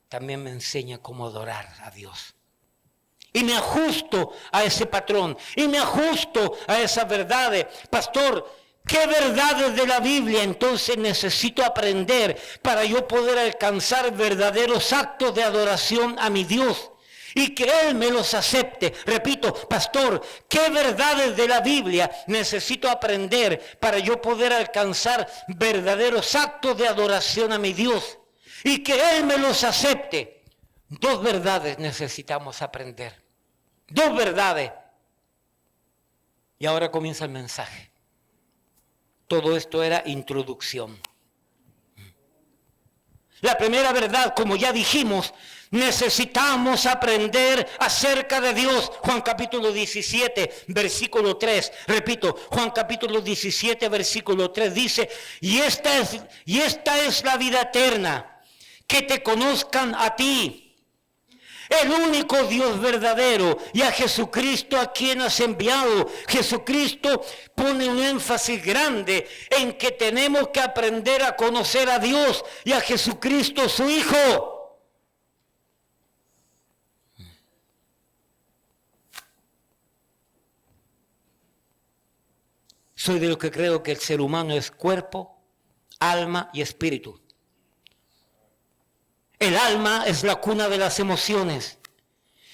también me enseña cómo adorar a Dios. Y me ajusto a ese patrón, y me ajusto a esas verdades. Pastor, ¿qué verdades de la Biblia entonces necesito aprender para yo poder alcanzar verdaderos actos de adoración a mi Dios? Y que Él me los acepte. Repito, pastor, ¿qué verdades de la Biblia necesito aprender para yo poder alcanzar verdaderos actos de adoración a mi Dios? Y que Él me los acepte. Dos verdades necesitamos aprender. Dos verdades. Y ahora comienza el mensaje. Todo esto era introducción. La primera verdad, como ya dijimos, necesitamos aprender acerca de Dios. Juan capítulo 17, versículo 3. Repito, Juan capítulo 17, versículo 3 dice, y esta es la vida eterna, que te conozcan a ti, el único Dios verdadero, y a Jesucristo a quien has enviado. Jesucristo pone un énfasis grande en que tenemos que aprender a conocer a Dios y a Jesucristo su Hijo. Soy de los que creo que el ser humano es cuerpo, alma y espíritu. El alma es la cuna de las emociones.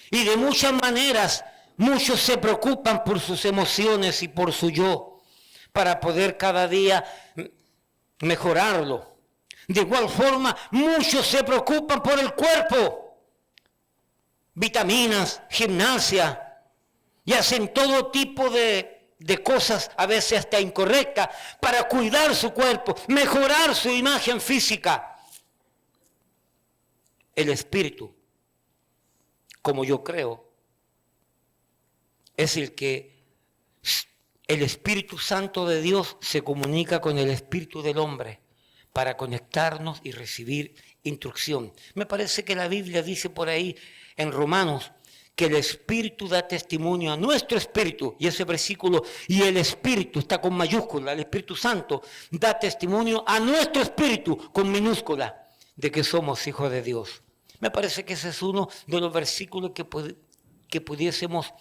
Y de muchas maneras, muchos se preocupan por sus emociones y por su yo, para poder cada día mejorarlo. De igual forma, muchos se preocupan por el cuerpo. Vitaminas, gimnasia, y hacen todo tipo de cosas, a veces hasta incorrectas, para cuidar su cuerpo, mejorar su imagen física. El espíritu, como yo creo, es el Espíritu Santo de Dios se comunica con el espíritu del hombre para conectarnos y recibir instrucción. Me parece que la Biblia dice por ahí en Romanos que el Espíritu da testimonio a nuestro espíritu, y ese versículo, y el Espíritu está con mayúscula, el Espíritu Santo da testimonio a nuestro espíritu con minúscula de que somos hijos de Dios. Me parece que ese es uno de los versículos que pudiésemos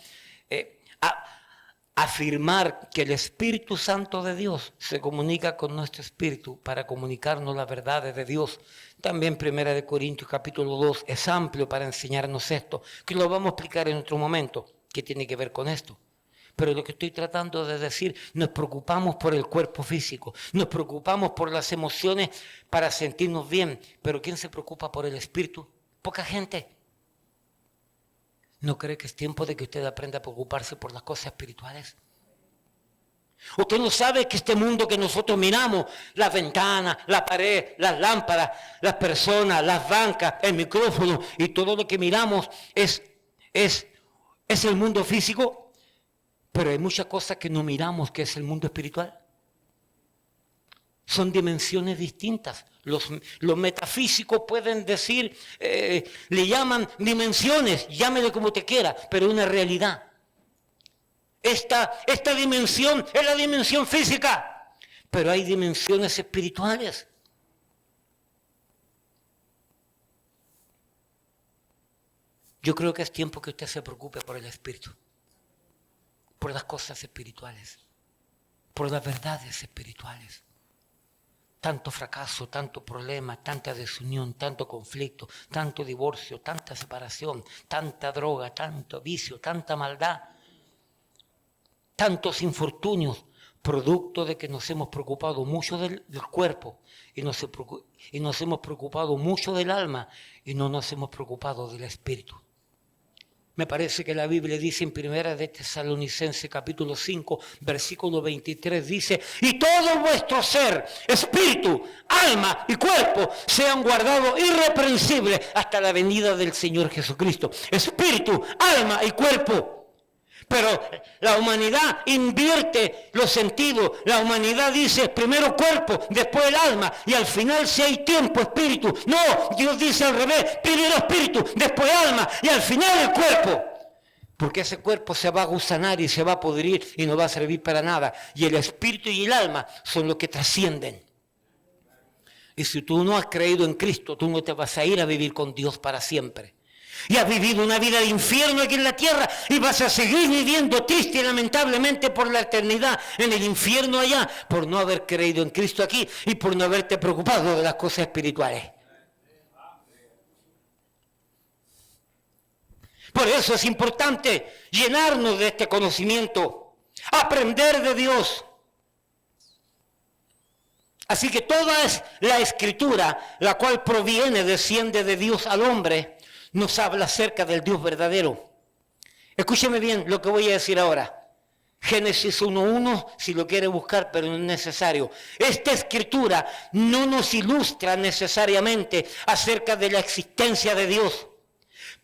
afirmar que el Espíritu Santo de Dios se comunica con nuestro espíritu para comunicarnos las verdades de Dios. También 1 Corintios capítulo 2 es amplio para enseñarnos esto, que lo vamos a explicar en otro momento, que tiene que ver con esto. Pero lo que estoy tratando de decir, nos preocupamos por el cuerpo físico, nos preocupamos por las emociones para sentirnos bien, pero ¿quién se preocupa por el espíritu? Poca gente. ¿No cree que es tiempo de que usted aprenda a preocuparse por las cosas espirituales? Usted no sabe que este mundo que nosotros miramos, las ventanas, la pared, las lámparas, las personas, las bancas, el micrófono y todo lo que miramos es el mundo físico, pero hay muchas cosas que no miramos que es el mundo espiritual. Son dimensiones distintas. Los metafísicos pueden decir, le llaman dimensiones, llámele como te quiera, pero es una realidad. Esta dimensión es la dimensión física, pero hay dimensiones espirituales. Yo creo que es tiempo que usted se preocupe por el espíritu, por las cosas espirituales. por las verdades espirituales. Tanto fracaso, tanto problema, tanta desunión, tanto conflicto, tanto divorcio, tanta separación, tanta droga, tanto vicio, tanta maldad, tantos infortunios, producto de que nos hemos preocupado mucho del cuerpo y nos hemos preocupado mucho del alma y no nos hemos preocupado del espíritu. Me parece que la Biblia dice en 1 de Tesalonicenses capítulo 5, versículo 23, dice: y todo vuestro ser, espíritu, alma y cuerpo sean guardados irreprensibles hasta la venida del Señor Jesucristo. Espíritu, alma y cuerpo. Pero la humanidad invierte los sentidos. La humanidad dice primero cuerpo, después el alma y al final, si hay tiempo, espíritu. No, Dios dice al revés: primero espíritu, después alma y al final el cuerpo. Porque ese cuerpo se va a gusanar y se va a podrir y no va a servir para nada. Y el espíritu y el alma son los que trascienden. Y si tú no has creído en Cristo, tú no te vas a ir a vivir con Dios para siempre. Y has vivido una vida de infierno aquí en la tierra y vas a seguir viviendo triste y lamentablemente por la eternidad en el infierno allá, por no haber creído en Cristo aquí y por no haberte preocupado de las cosas espirituales. Por eso es importante llenarnos de este conocimiento, aprender de Dios. Así que toda es la Escritura, la cual desciende de Dios al hombre, nos habla acerca del Dios verdadero. Escúcheme bien lo que voy a decir ahora. Génesis 1:1, si lo quiere buscar, pero no es necesario. Esta escritura no nos ilustra necesariamente acerca de la existencia de Dios,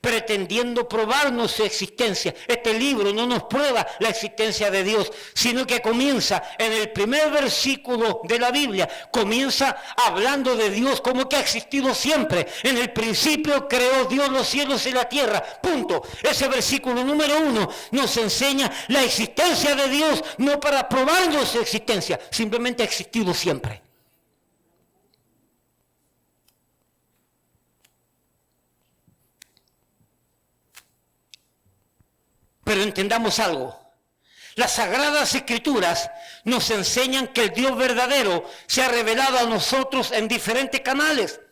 pretendiendo probarnos su existencia. Este libro no nos prueba la existencia de Dios, sino que comienza en el primer versículo de la Biblia, comienza hablando de Dios como que ha existido siempre. En el principio creó Dios los cielos y la tierra, punto. Ese versículo número 1 nos enseña la existencia de Dios, no para probarnos su existencia, simplemente ha existido siempre. Pero entendamos algo. Las Sagradas Escrituras nos enseñan que el Dios verdadero se ha revelado a nosotros en diferentes canales,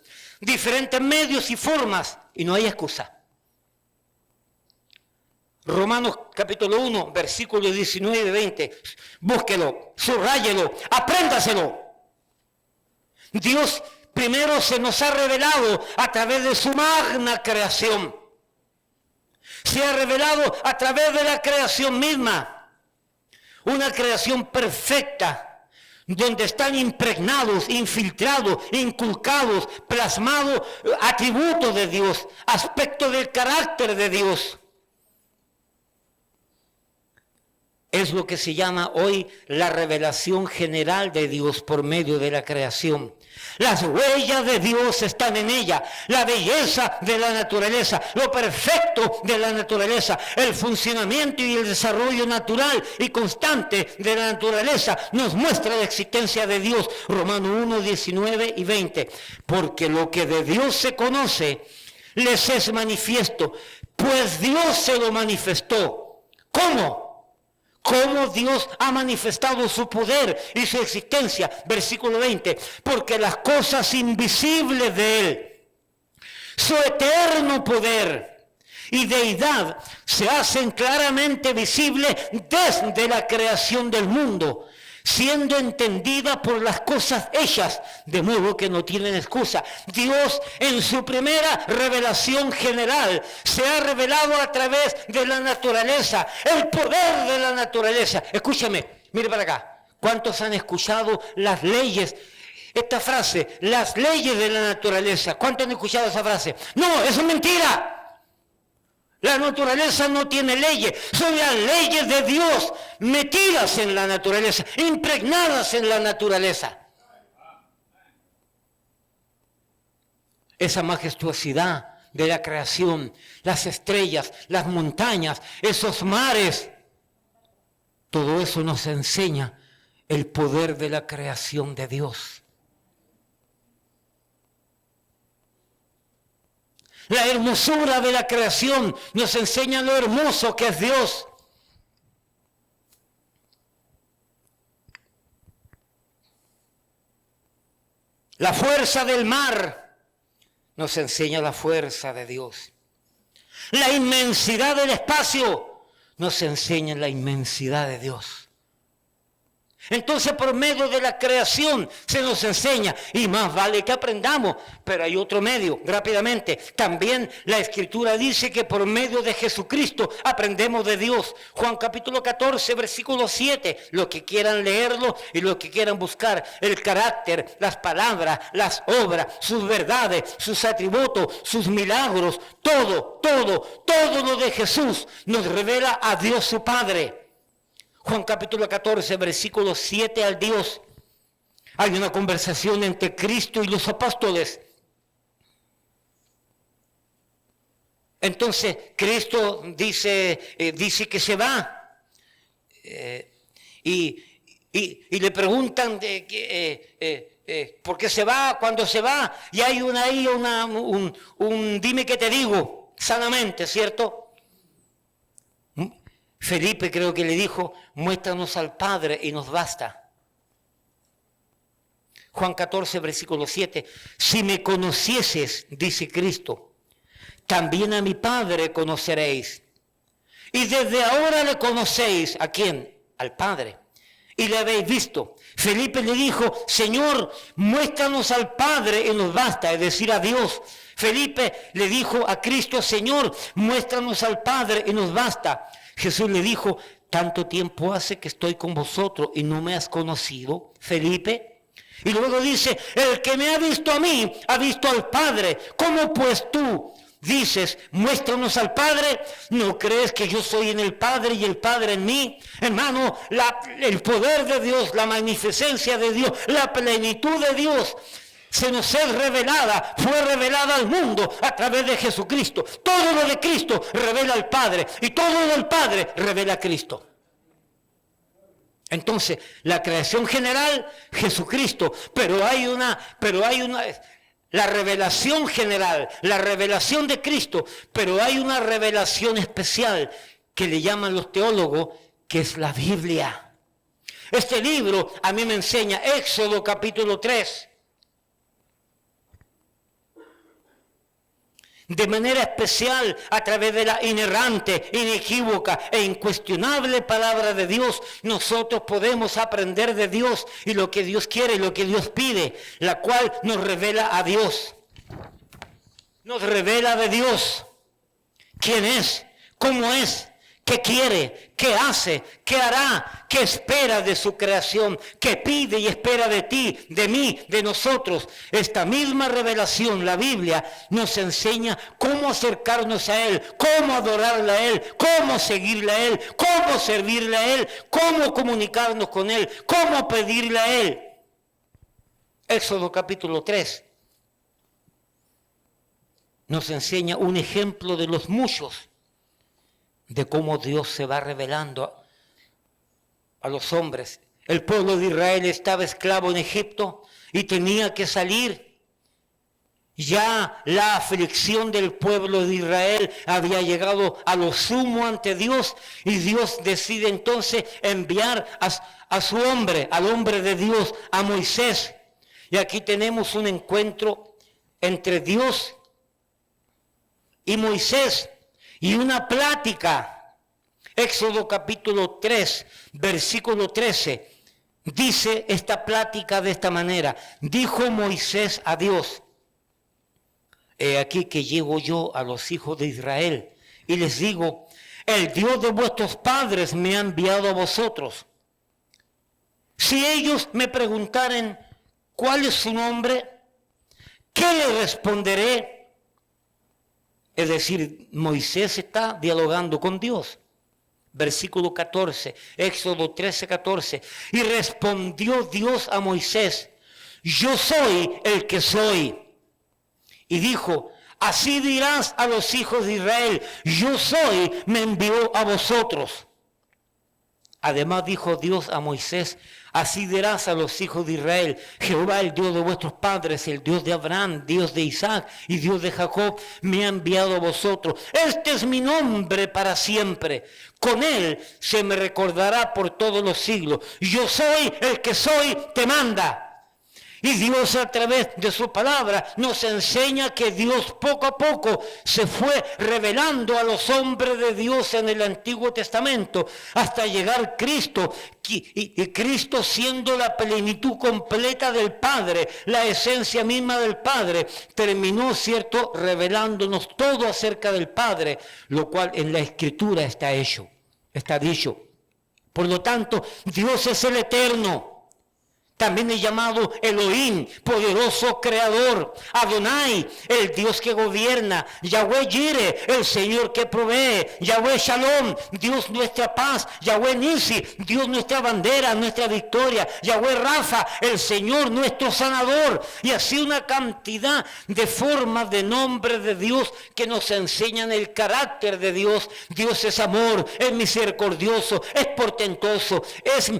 diferentes medios y formas, y no hay excusa. Romanos capítulo 1, versículos 19 y 20. Búsquelo, subráyelo, apréndaselo. Dios primero se nos ha revelado a través de su magna creación. Se ha revelado a través de la creación misma, una creación perfecta, donde están impregnados, infiltrados, inculcados, plasmados atributos de Dios, aspectos del carácter de Dios. Es lo que se llama hoy la revelación general de Dios por medio de la creación. Las huellas de Dios están en ella, la belleza de la naturaleza, lo perfecto de la naturaleza, el funcionamiento y el desarrollo natural y constante de la naturaleza nos muestra la existencia de Dios. Romanos 1, 19 y 20. Porque lo que de Dios se conoce les es manifiesto, pues Dios se lo manifestó. ¿Cómo? ¿Cómo Dios ha manifestado su poder y su existencia? Versículo 20. Porque las cosas invisibles de Él, su eterno poder y deidad, se hacen claramente visibles desde la creación del mundo, siendo entendida por las cosas hechas, de modo que no tienen excusa. Dios en su primera revelación general se ha revelado a través de la naturaleza, el poder de la naturaleza. Escúchame, mire para acá. ¿Cuántos han escuchado las leyes? Esta frase, las leyes de la naturaleza. ¿Cuántos han escuchado esa frase? No, eso es mentira. La naturaleza no tiene leyes, son las leyes de Dios metidas en la naturaleza, impregnadas en la naturaleza. Esa majestuosidad de la creación, las estrellas, las montañas, esos mares, todo eso nos enseña el poder de la creación de Dios. La hermosura de la creación nos enseña lo hermoso que es Dios. La fuerza del mar nos enseña la fuerza de Dios. La inmensidad del espacio nos enseña la inmensidad de Dios. Entonces, por medio de la creación se nos enseña, y más vale que aprendamos, pero hay otro medio, rápidamente. También la Escritura dice que por medio de Jesucristo aprendemos de Dios. Juan capítulo 14, versículo 7, los que quieran leerlo y los que quieran buscar el carácter, las palabras, las obras, sus verdades, sus atributos, sus milagros, todo lo de Jesús nos revela a Dios su Padre. Juan capítulo 14, versículos 7 al 10. Hay una conversación entre Cristo y los apóstoles. Entonces, Cristo dice que se va. Y le preguntan por qué se va, cuándo se va. Y hay un dime que te digo, sanamente, ¿cierto? Felipe creo que le dijo, muéstranos al Padre y nos basta. Juan 14, versículo 7, si me conocieses, dice Cristo, también a mi Padre conoceréis. Y desde ahora le conocéis, ¿a quién? Al Padre. Y le habéis visto. Felipe le dijo, Señor, muéstranos al Padre y nos basta, es decir, a Dios. Felipe le dijo a Cristo, Señor, muéstranos al Padre y nos basta. Jesús le dijo, tanto tiempo hace que estoy con vosotros y no me has conocido, Felipe. Y luego dice, el que me ha visto a mí, ha visto al Padre. ¿Cómo pues tú dices, muéstranos al Padre? ¿No crees que yo soy en el Padre y el Padre en mí? Hermano, el poder de Dios, la magnificencia de Dios, la plenitud de Dios se nos es revelada, fue revelada al mundo a través de Jesucristo. Todo lo de Cristo revela al Padre y todo lo del Padre revela a Cristo. Entonces, la creación general, Jesucristo, pero hay una, la revelación general, la revelación de Cristo, pero hay una revelación especial que le llaman los teólogos, que es la Biblia. Este libro a mí me enseña Éxodo capítulo 3. De manera especial, a través de la inerrante, inequívoca e incuestionable palabra de Dios, nosotros podemos aprender de Dios y lo que Dios quiere y lo que Dios pide, la cual nos revela a Dios. Nos revela de Dios quién es, cómo es, qué quiere, qué hace, qué hará, qué espera de su creación, qué pide y espera de ti, de mí, de nosotros. Esta misma revelación, la Biblia, nos enseña cómo acercarnos a Él, cómo adorarle a Él, cómo seguirle a Él, cómo servirle a Él, cómo comunicarnos con Él, cómo pedirle a Él. Éxodo capítulo 3 nos enseña un ejemplo de los muchos de cómo Dios se va revelando a los hombres. El pueblo de Israel estaba esclavo en Egipto y tenía que salir. Ya la aflicción del pueblo de Israel había llegado a lo sumo ante Dios y Dios decide entonces enviar a su hombre, al hombre de Dios, a Moisés. Y aquí tenemos un encuentro entre Dios y Moisés. Y una plática, Éxodo capítulo 3, versículo 13, dice esta plática de esta manera. Dijo Moisés a Dios, he aquí que llego yo a los hijos de Israel y les digo, el Dios de vuestros padres me ha enviado a vosotros. Si ellos me preguntaren, ¿cuál es su nombre? ¿Qué le responderé? Es decir, Moisés está dialogando con Dios. Versículo 14, Éxodo 13, 14. Y respondió Dios a Moisés, yo soy el que soy. Y dijo, así dirás a los hijos de Israel, yo soy, me envió a vosotros. Además dijo Dios a Moisés, así dirás a los hijos de Israel, Jehová el Dios de vuestros padres, el Dios de Abraham, Dios de Isaac y Dios de Jacob, me ha enviado a vosotros. Este es mi nombre para siempre. Con él se me recordará por todos los siglos. Yo soy el que soy, te manda. Y Dios a través de su palabra nos enseña que Dios poco a poco se fue revelando a los hombres de Dios en el Antiguo Testamento hasta llegar Cristo. Y Cristo siendo la plenitud completa del Padre, la esencia misma del Padre, terminó, ¿cierto?, revelándonos todo acerca del Padre, lo cual en la Escritura está hecho, está dicho. Por lo tanto, Dios es el eterno. También es llamado Elohim, poderoso creador. Adonai, el Dios que gobierna. Yahweh Jireh, el Señor que provee. Yahweh Shalom, Dios nuestra paz. Yahweh Nisi, Dios nuestra bandera, nuestra victoria. Yahweh Rafa, el Señor nuestro sanador. Y así una cantidad de formas de nombres de Dios que nos enseñan el carácter de Dios. Dios es amor, es misericordioso, es portentoso, es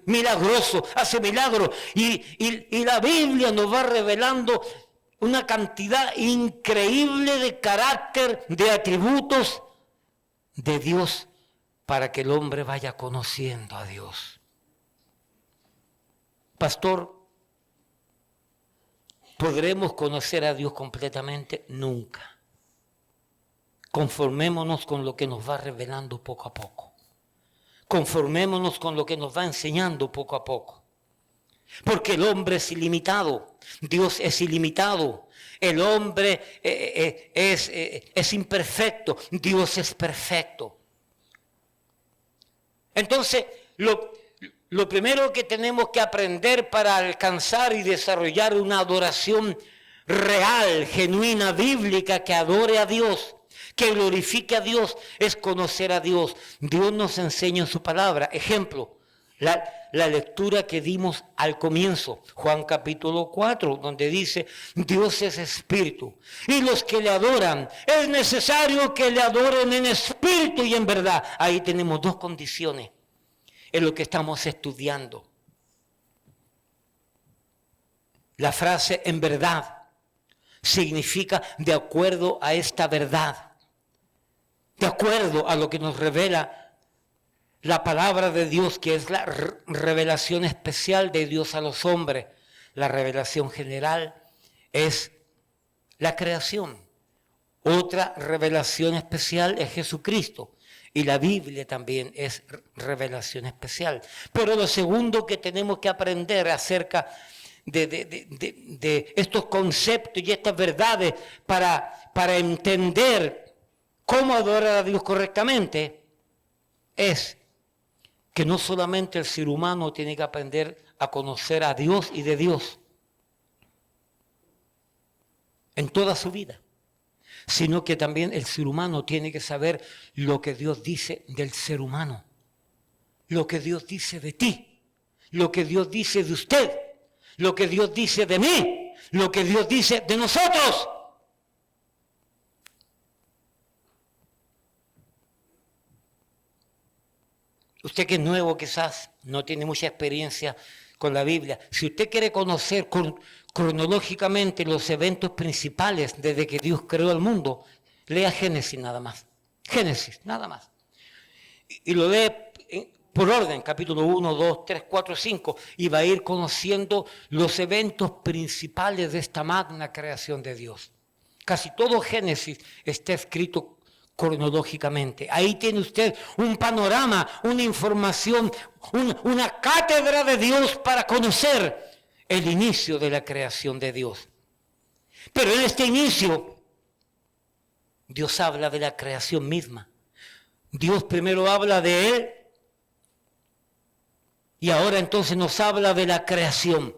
milagroso, hace milagros, y la Biblia nos va revelando una cantidad increíble de carácter, de atributos de Dios para que el hombre vaya conociendo a Dios. Pastor, ¿podremos conocer a Dios completamente? Nunca. Conformémonos con lo que nos va revelando poco a poco. Conformémonos con lo que nos va enseñando poco a poco. Porque el hombre es ilimitado, Dios es ilimitado, el hombre es imperfecto, Dios es perfecto. Entonces, lo primero que tenemos que aprender para alcanzar y desarrollar una adoración real, genuina, bíblica, que adore a Dios, que glorifique a Dios, es conocer a Dios. Dios nos enseña en su palabra. Ejemplo, la lectura que dimos al comienzo, Juan capítulo 4, donde dice, Dios es espíritu, y los que le adoran, es necesario que le adoren en espíritu y en verdad. Ahí tenemos dos condiciones en lo que estamos estudiando. La frase en verdad significa de acuerdo a esta verdad, de acuerdo a lo que nos revela la palabra de Dios, que es la revelación especial de Dios a los hombres. La revelación general es la creación. Otra revelación especial es Jesucristo. Y la Biblia también es revelación especial. Pero lo segundo que tenemos que aprender acerca de estos conceptos y estas verdades para entender cómo adorar a Dios correctamente es que no solamente el ser humano tiene que aprender a conocer a Dios y de Dios en toda su vida, sino que también el ser humano tiene que saber lo que Dios dice del ser humano, lo que Dios dice de ti, lo que Dios dice de usted, lo que Dios dice de mí, lo que Dios dice de nosotros. Usted que es nuevo quizás, no tiene mucha experiencia con la Biblia. Si usted quiere conocer cronológicamente los eventos principales desde que Dios creó el mundo, lea Génesis nada más. Génesis, nada más. Y lo lee por orden, capítulo 1, 2, 3, 4, 5, y va a ir conociendo los eventos principales de esta magna creación de Dios. Casi todo Génesis está escrito cronológicamente. Ahí tiene usted un panorama, una información, una cátedra de Dios para conocer el inicio de la creación de Dios. Pero en este inicio, Dios habla de la creación misma. Dios primero habla de Él y ahora entonces nos habla de la creación.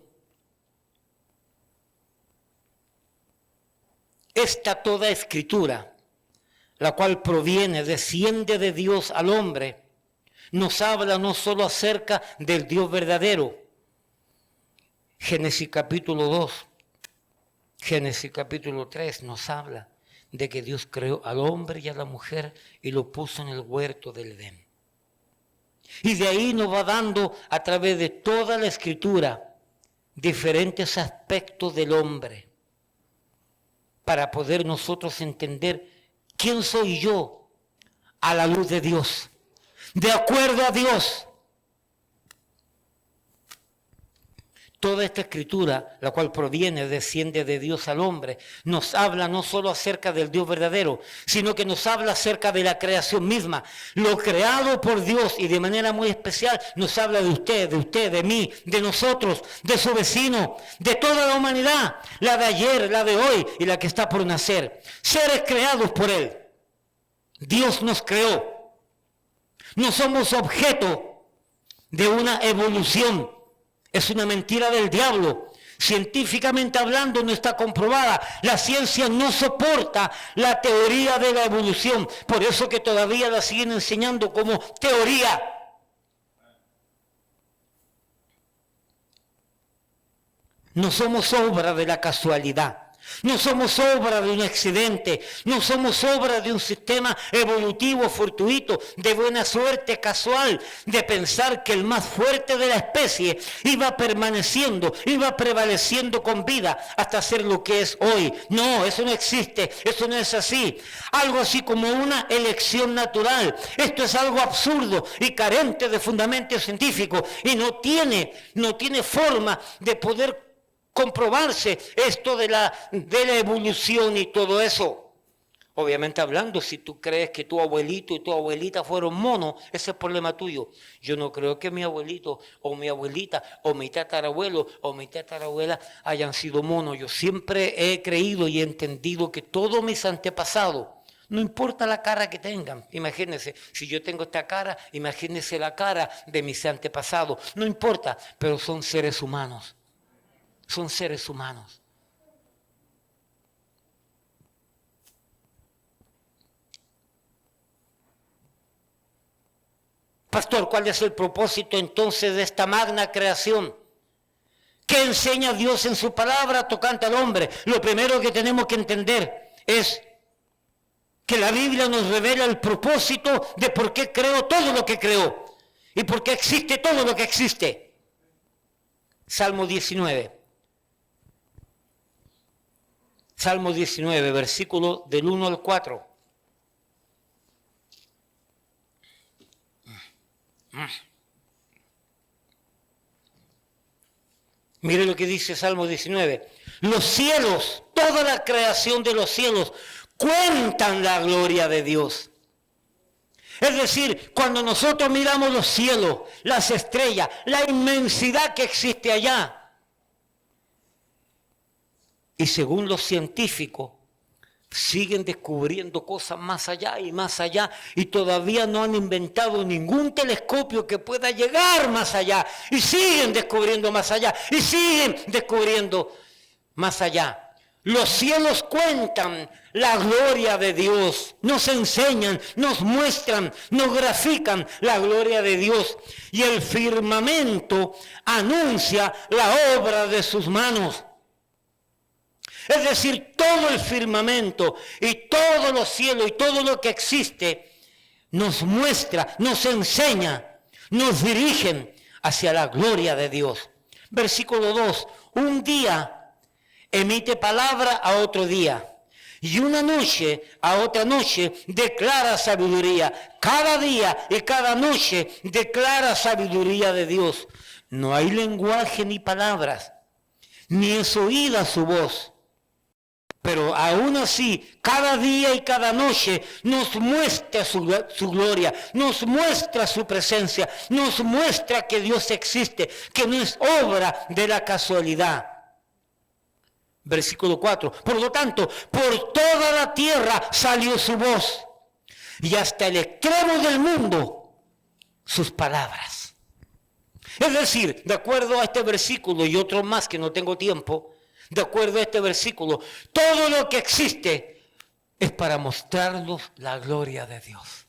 Esta toda escritura, la cual desciende de Dios al hombre, nos habla no solo acerca del Dios verdadero. Génesis capítulo 2, Génesis capítulo 3 nos habla de que Dios creó al hombre y a la mujer y lo puso en el huerto del Edén. Y de ahí nos va dando a través de toda la escritura diferentes aspectos del hombre para poder nosotros entender ¿quién soy yo a la luz de Dios? De acuerdo a Dios. Toda esta escritura, la cual desciende de Dios al hombre, nos habla no solo acerca del Dios verdadero, sino que nos habla acerca de la creación misma. Lo creado por Dios, y de manera muy especial nos habla de usted, de mí, de nosotros, de su vecino, de toda la humanidad, la de ayer, la de hoy y la que está por nacer. Seres creados por Él. Dios nos creó. No somos objeto de una evolución. Es una mentira del diablo. Científicamente hablando no está comprobada. La ciencia no soporta la teoría de la evolución. Por eso que todavía la siguen enseñando como teoría. No somos obra de la casualidad. No somos obra de un accidente, no somos obra de un sistema evolutivo fortuito, de buena suerte casual, de pensar que el más fuerte de la especie iba permaneciendo, iba prevaleciendo con vida hasta ser lo que es hoy. No, eso no existe, eso no es así. Algo así como una elección natural. Esto es algo absurdo y carente de fundamento científico y no tiene forma de poder comprobarse esto de la evolución y todo eso. Obviamente hablando, si tú crees que tu abuelito y tu abuelita fueron monos, ese es problema tuyo. Yo no creo que mi abuelito o mi abuelita o mi tatarabuelo o mi tatarabuela hayan sido monos. Yo siempre he creído y entendido que todos mis antepasados, no importa la cara que tengan, imagínense, si yo tengo esta cara, imagínense la cara de mis antepasados, no importa, pero son seres humanos. Son seres humanos. Pastor, ¿cuál es el propósito entonces de esta magna creación? ¿Qué enseña Dios en su palabra tocante al hombre? Lo primero que tenemos que entender es que la Biblia nos revela el propósito de por qué creó todo lo que creó y por qué existe todo lo que existe. Salmo 19. Salmo 19, versículo del 1 al 4. Mire lo que dice Salmo 19. Los cielos, toda la creación de los cielos, cuentan la gloria de Dios. Es decir, cuando nosotros miramos los cielos, las estrellas, la inmensidad que existe allá, y según los científicos, siguen descubriendo cosas más allá, y todavía no han inventado ningún telescopio que pueda llegar más allá, y siguen descubriendo más allá, y siguen descubriendo más allá. Los cielos cuentan la gloria de Dios, nos enseñan, nos muestran, nos grafican la gloria de Dios, y el firmamento anuncia la obra de sus manos. Es decir, todo el firmamento y todos los cielos y todo lo que existe nos muestra, nos enseña, nos dirigen hacia la gloria de Dios. Versículo 2. Un día emite palabra a otro día y una noche a otra noche declara sabiduría. Cada día y cada noche declara sabiduría de Dios. No hay lenguaje ni palabras, ni es oída su voz. Pero aún así, cada día y cada noche nos muestra su gloria, nos muestra su presencia, nos muestra que Dios existe, que no es obra de la casualidad. Versículo 4. Por lo tanto, por toda la tierra salió su voz, y hasta el extremo del mundo sus palabras. Es decir, de acuerdo a este versículo y otros más que no tengo tiempo, de acuerdo a este versículo, todo lo que existe es para mostrarnos la gloria de Dios.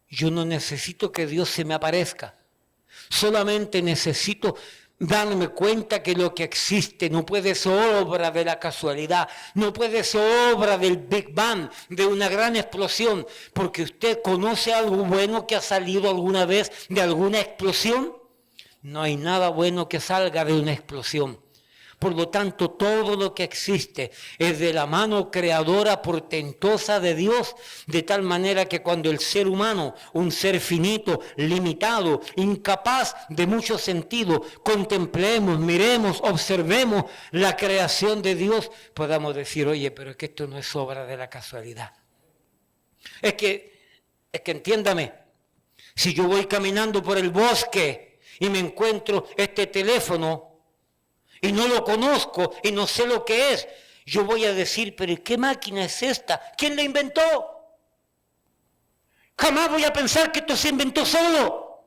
Yo no necesito que Dios se me aparezca, solamente necesito darme cuenta que lo que existe no puede ser obra de la casualidad, no puede ser obra del Big Bang, de una gran explosión, porque usted conoce algo bueno que ha salido alguna vez de alguna explosión. No hay nada bueno que salga de una explosión. Por lo tanto, todo lo que existe es de la mano creadora portentosa de Dios, de tal manera que cuando el ser humano, un ser finito, limitado, incapaz de mucho sentido, contemplemos, miremos, observemos la creación de Dios, podamos decir, oye, pero es que esto no es obra de la casualidad. Es que entiéndame, si yo voy caminando por el bosque y me encuentro este teléfono, y no lo conozco y no sé lo que es, yo voy a decir, pero ¿qué máquina es esta? ¿Quién la inventó? Jamás voy a pensar que esto se inventó solo.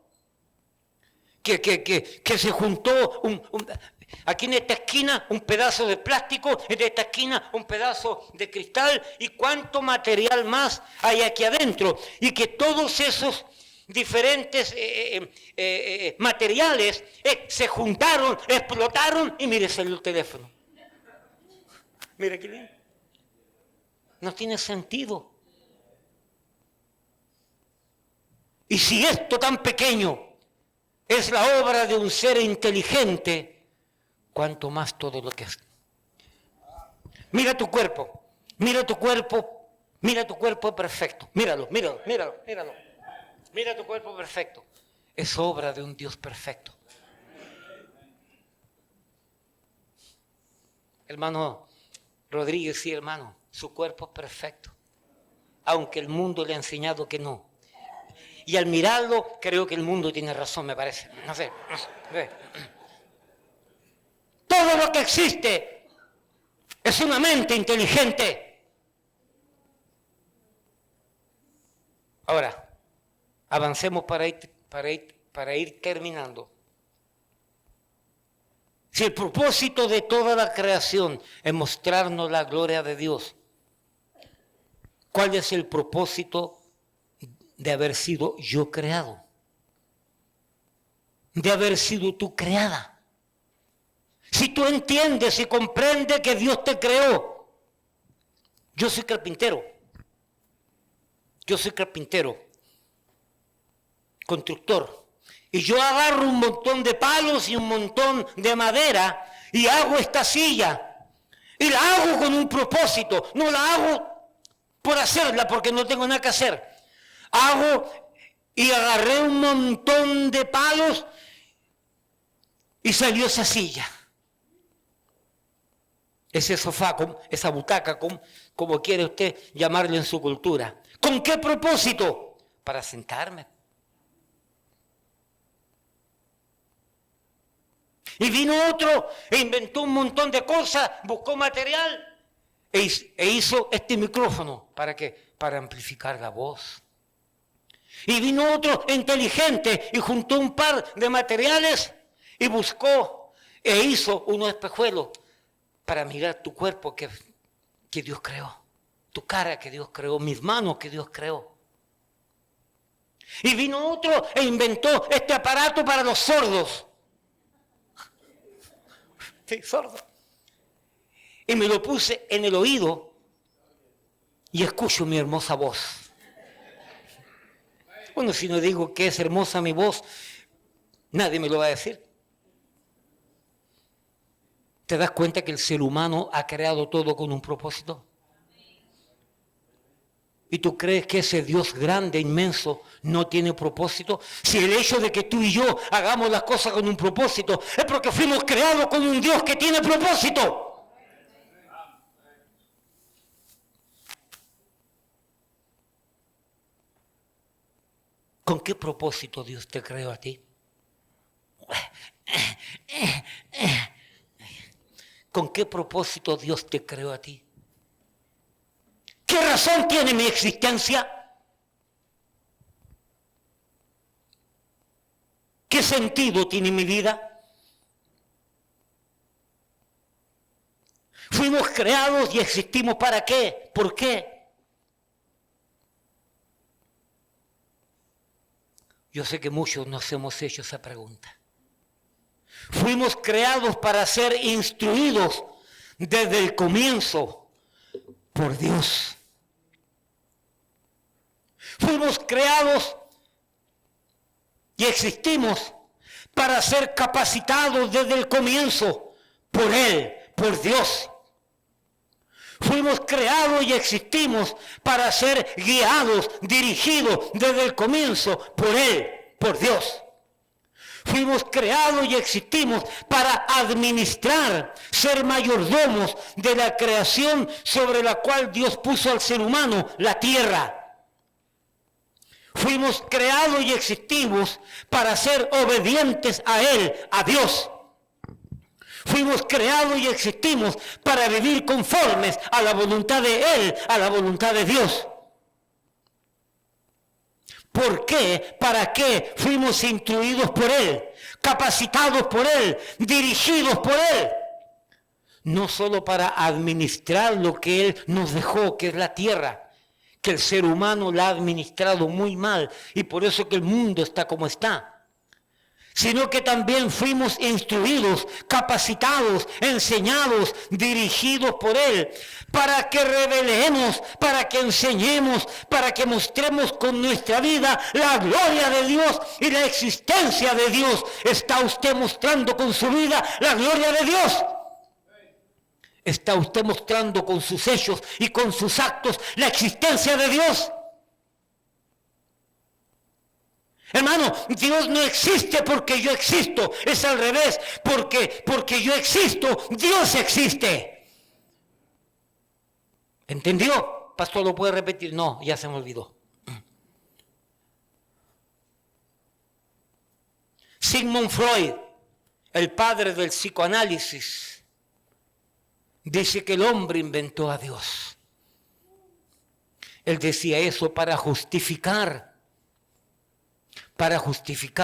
Que se juntó aquí en esta esquina un pedazo de plástico, en esta esquina un pedazo de cristal y cuánto material más hay aquí adentro. Y que todos esos diferentes materiales se juntaron, explotaron y mire, salió el teléfono. Mire qué bien. No tiene sentido. Y si esto tan pequeño es la obra de un ser inteligente, cuanto más todo lo que es. Mira tu cuerpo, mira tu cuerpo, mira tu cuerpo perfecto. Míralo. Mira tu cuerpo perfecto. Es obra de un Dios perfecto. Hermano Rodríguez, sí, hermano, su cuerpo es perfecto. Aunque el mundo le ha enseñado que no. Y al mirarlo, creo que el mundo tiene razón, me parece. No sé. Todo lo que existe es una mente inteligente. Ahora, avancemos para ir terminando. Si el propósito de toda la creación es mostrarnos la gloria de Dios, ¿cuál es el propósito de haber sido yo creado? De haber sido tú creada. Si tú entiendes y comprendes que Dios te creó. Yo soy carpintero, constructor, y yo agarro un montón de palos y un montón de madera y hago esta silla, y la hago con un propósito, no la hago por hacerla porque no tengo nada que hacer. Hago y agarré un montón de palos y salió esa silla, ese sofá, esa butaca, como quiere usted llamarlo en su cultura. ¿Con qué propósito? Para sentarme. Y vino otro e inventó un montón de cosas, buscó material e hizo este micrófono. ¿Para qué? Para amplificar la voz. Y vino otro inteligente y juntó un par de materiales y buscó e hizo unos espejuelos para mirar tu cuerpo que Dios creó, tu cara que Dios creó, mis manos que Dios creó. Y vino otro e inventó este aparato para los sordos. Sí, sordo. Y me lo puse en el oído y escucho mi hermosa voz. Bueno, si no digo que es hermosa mi voz, nadie me lo va a decir. ¿Te das cuenta que el ser humano ha creado todo con un propósito? ¿Y tú crees que ese Dios grande, inmenso, no tiene propósito? Si el hecho de que tú y yo hagamos las cosas con un propósito es porque fuimos creados con un Dios que tiene propósito. ¿Con qué propósito Dios te creó a ti? ¿Con qué propósito Dios te creó a ti? ¿Qué razón tiene mi existencia? ¿Qué sentido tiene mi vida? Fuimos creados y existimos ¿para qué? ¿Por qué? Yo sé que muchos nos hemos hecho esa pregunta. Fuimos creados para ser instruidos desde el comienzo por Dios. Fuimos creados y existimos para ser capacitados desde el comienzo por Él, por Dios. Fuimos creados y existimos para ser guiados, dirigidos desde el comienzo por Él, por Dios. Fuimos creados y existimos para administrar, ser mayordomos de la creación sobre la cual Dios puso al ser humano, la tierra. Fuimos creados y existimos para ser obedientes a Él, a Dios. Fuimos creados y existimos para vivir conformes a la voluntad de Él, a la voluntad de Dios. ¿Por qué? ¿Para qué fuimos instruidos por Él, capacitados por Él, dirigidos por Él? No solo para administrar lo que Él nos dejó, que es la tierra, que el ser humano la ha administrado muy mal y por eso que el mundo está como está. Sino que también fuimos instruidos, capacitados, enseñados, dirigidos por Él, para que revelemos, para que enseñemos, para que mostremos con nuestra vida la gloria de Dios y la existencia de Dios. ¿Está usted mostrando con su vida la gloria de Dios? ¿Está usted mostrando con sus hechos y con sus actos la existencia de Dios? Hermano, Dios no existe porque yo existo, es al revés, porque yo existo, Dios existe. ¿Entendió? Pastor, ¿lo puede repetir? No, ya se me olvidó. Sigmund Freud, el padre del psicoanálisis, dice que el hombre inventó a Dios. Él decía eso para justificar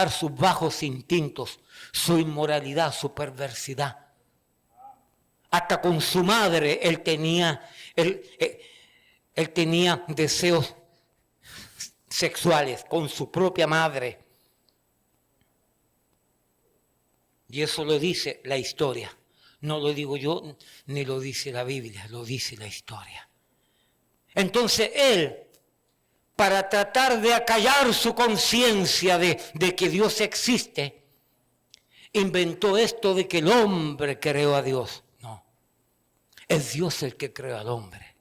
sus bajos instintos, su inmoralidad, su perversidad. Hasta con su madre él tenía deseos sexuales, con su propia madre. Y eso lo dice la historia. No lo digo yo, ni lo dice la Biblia, lo dice la historia. Entonces él, para tratar de acallar su conciencia de que Dios existe, inventó esto de que el hombre creó a Dios. No, es Dios el que creó al hombre.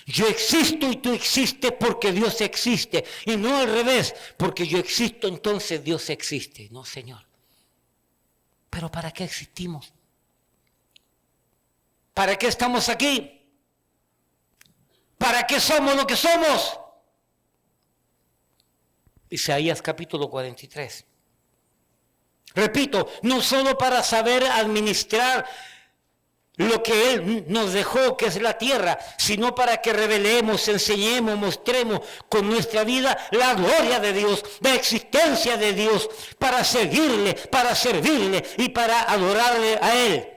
Yo existo y tú existes porque Dios existe, y no al revés, porque yo existo entonces Dios existe. No, Señor. ¿Pero para qué existimos? ¿Para qué estamos aquí? ¿Para qué somos lo que somos? Isaías capítulo 43. Repito, no solo para saber administrar lo que Él nos dejó, que es la tierra, sino para que revelemos, enseñemos, mostremos con nuestra vida la gloria de Dios, la existencia de Dios, para seguirle, para servirle y para adorarle a Él.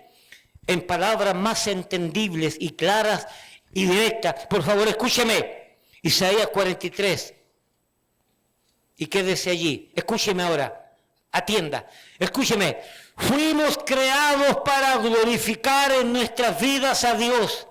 En palabras más entendibles y claras y directas. Por favor, escúcheme. Isaías 43. Y quédese allí. Escúcheme ahora. Atienda. Escúcheme. Fuimos creados para glorificar en nuestras vidas a Dios.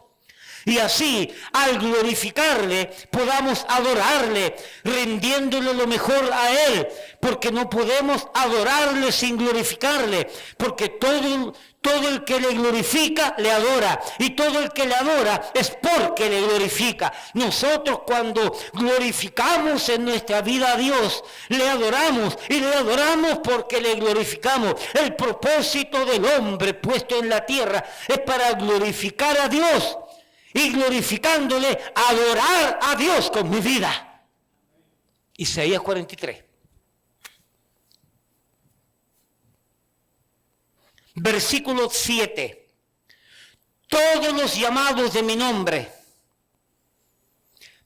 Y así, al glorificarle, podamos adorarle, rindiéndole lo mejor a Él. Porque no podemos adorarle sin glorificarle. Porque todo el que le glorifica, le adora. Y todo el que le adora es porque le glorifica. Nosotros cuando glorificamos en nuestra vida a Dios, le adoramos. Y le adoramos porque le glorificamos. El propósito del hombre puesto en la tierra es para glorificar a Dios. Y glorificándole, adorar a Dios con mi vida. Isaías 43. Versículo 7. Todos los llamados de mi nombre,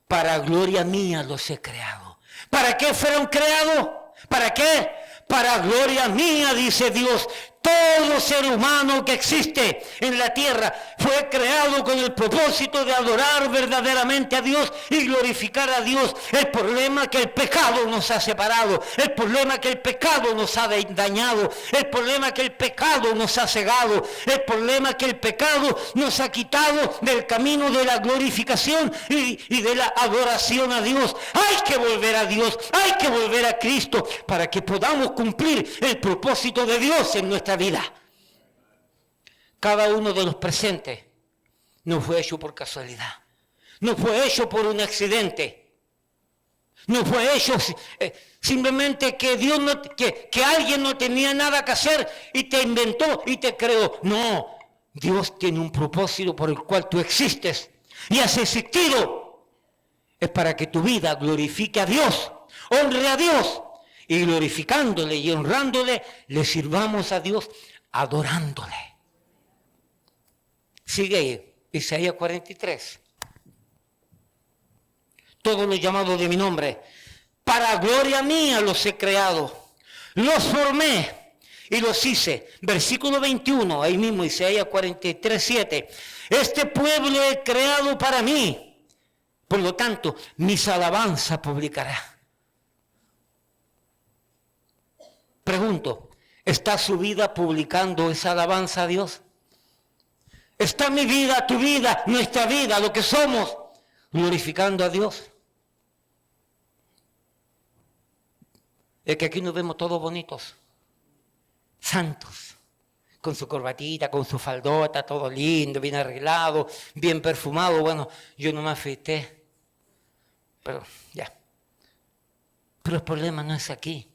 para gloria mía los he creado. ¿Para qué fueron creados? ¿Para qué? Para gloria mía, dice Dios. Todo ser humano que existe en la tierra fue creado con el propósito de adorar verdaderamente a Dios y glorificar a Dios. El problema es que el pecado nos ha separado, el problema es que el pecado nos ha dañado, el problema es que el pecado nos ha cegado, el problema es que el pecado nos ha quitado del camino de la glorificación y de la adoración a Dios. Hay que volver a Dios, hay que volver a Cristo para que podamos cumplir el propósito de Dios en nuestra vida. cada uno de los presentes, no fue hecho por casualidad. No fue hecho por un accidente. No fue hecho simplemente que Dios que alguien no tenía nada que hacer y te inventó y te creó. No, Dios tiene un propósito por el cual tú existes y has existido. Es para que tu vida glorifique a Dios, honre a Dios, y glorificándole y honrándole, le sirvamos a Dios adorándole. Sigue ahí, Isaías 43. Todos los llamados de mi nombre, para gloria mía los he creado, los formé y los hice. Versículo 21, ahí mismo, Isaías 43, 7. Este pueblo he creado para mí, por lo tanto, mis alabanzas publicará. Pregunto, ¿está su vida publicando esa alabanza a Dios? ¿Está mi vida, tu vida, nuestra vida, lo que somos, glorificando a Dios? Es que aquí nos vemos todos bonitos, santos, con su corbatita, con su faldota, todo lindo, bien arreglado, bien perfumado. Bueno, yo no me afeité, pero ya. Pero el problema no es aquí.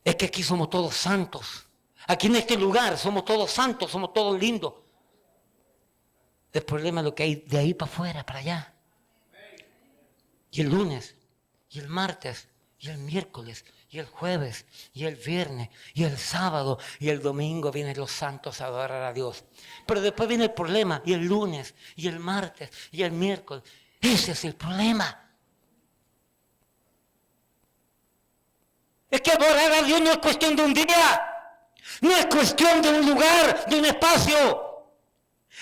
Es que aquí somos todos santos. Aquí en este lugar somos todos santos, somos todos lindos. El problema es lo que hay de ahí para afuera, para allá. Y el lunes, y el martes, y el miércoles, y el jueves, y el viernes, y el sábado, y el domingo vienen los santos a adorar a Dios. Pero después viene el problema, y el lunes, y el martes, y el miércoles. Ese es el problema. Es que adorar a Dios no es cuestión de un día, no es cuestión de un lugar, de un espacio.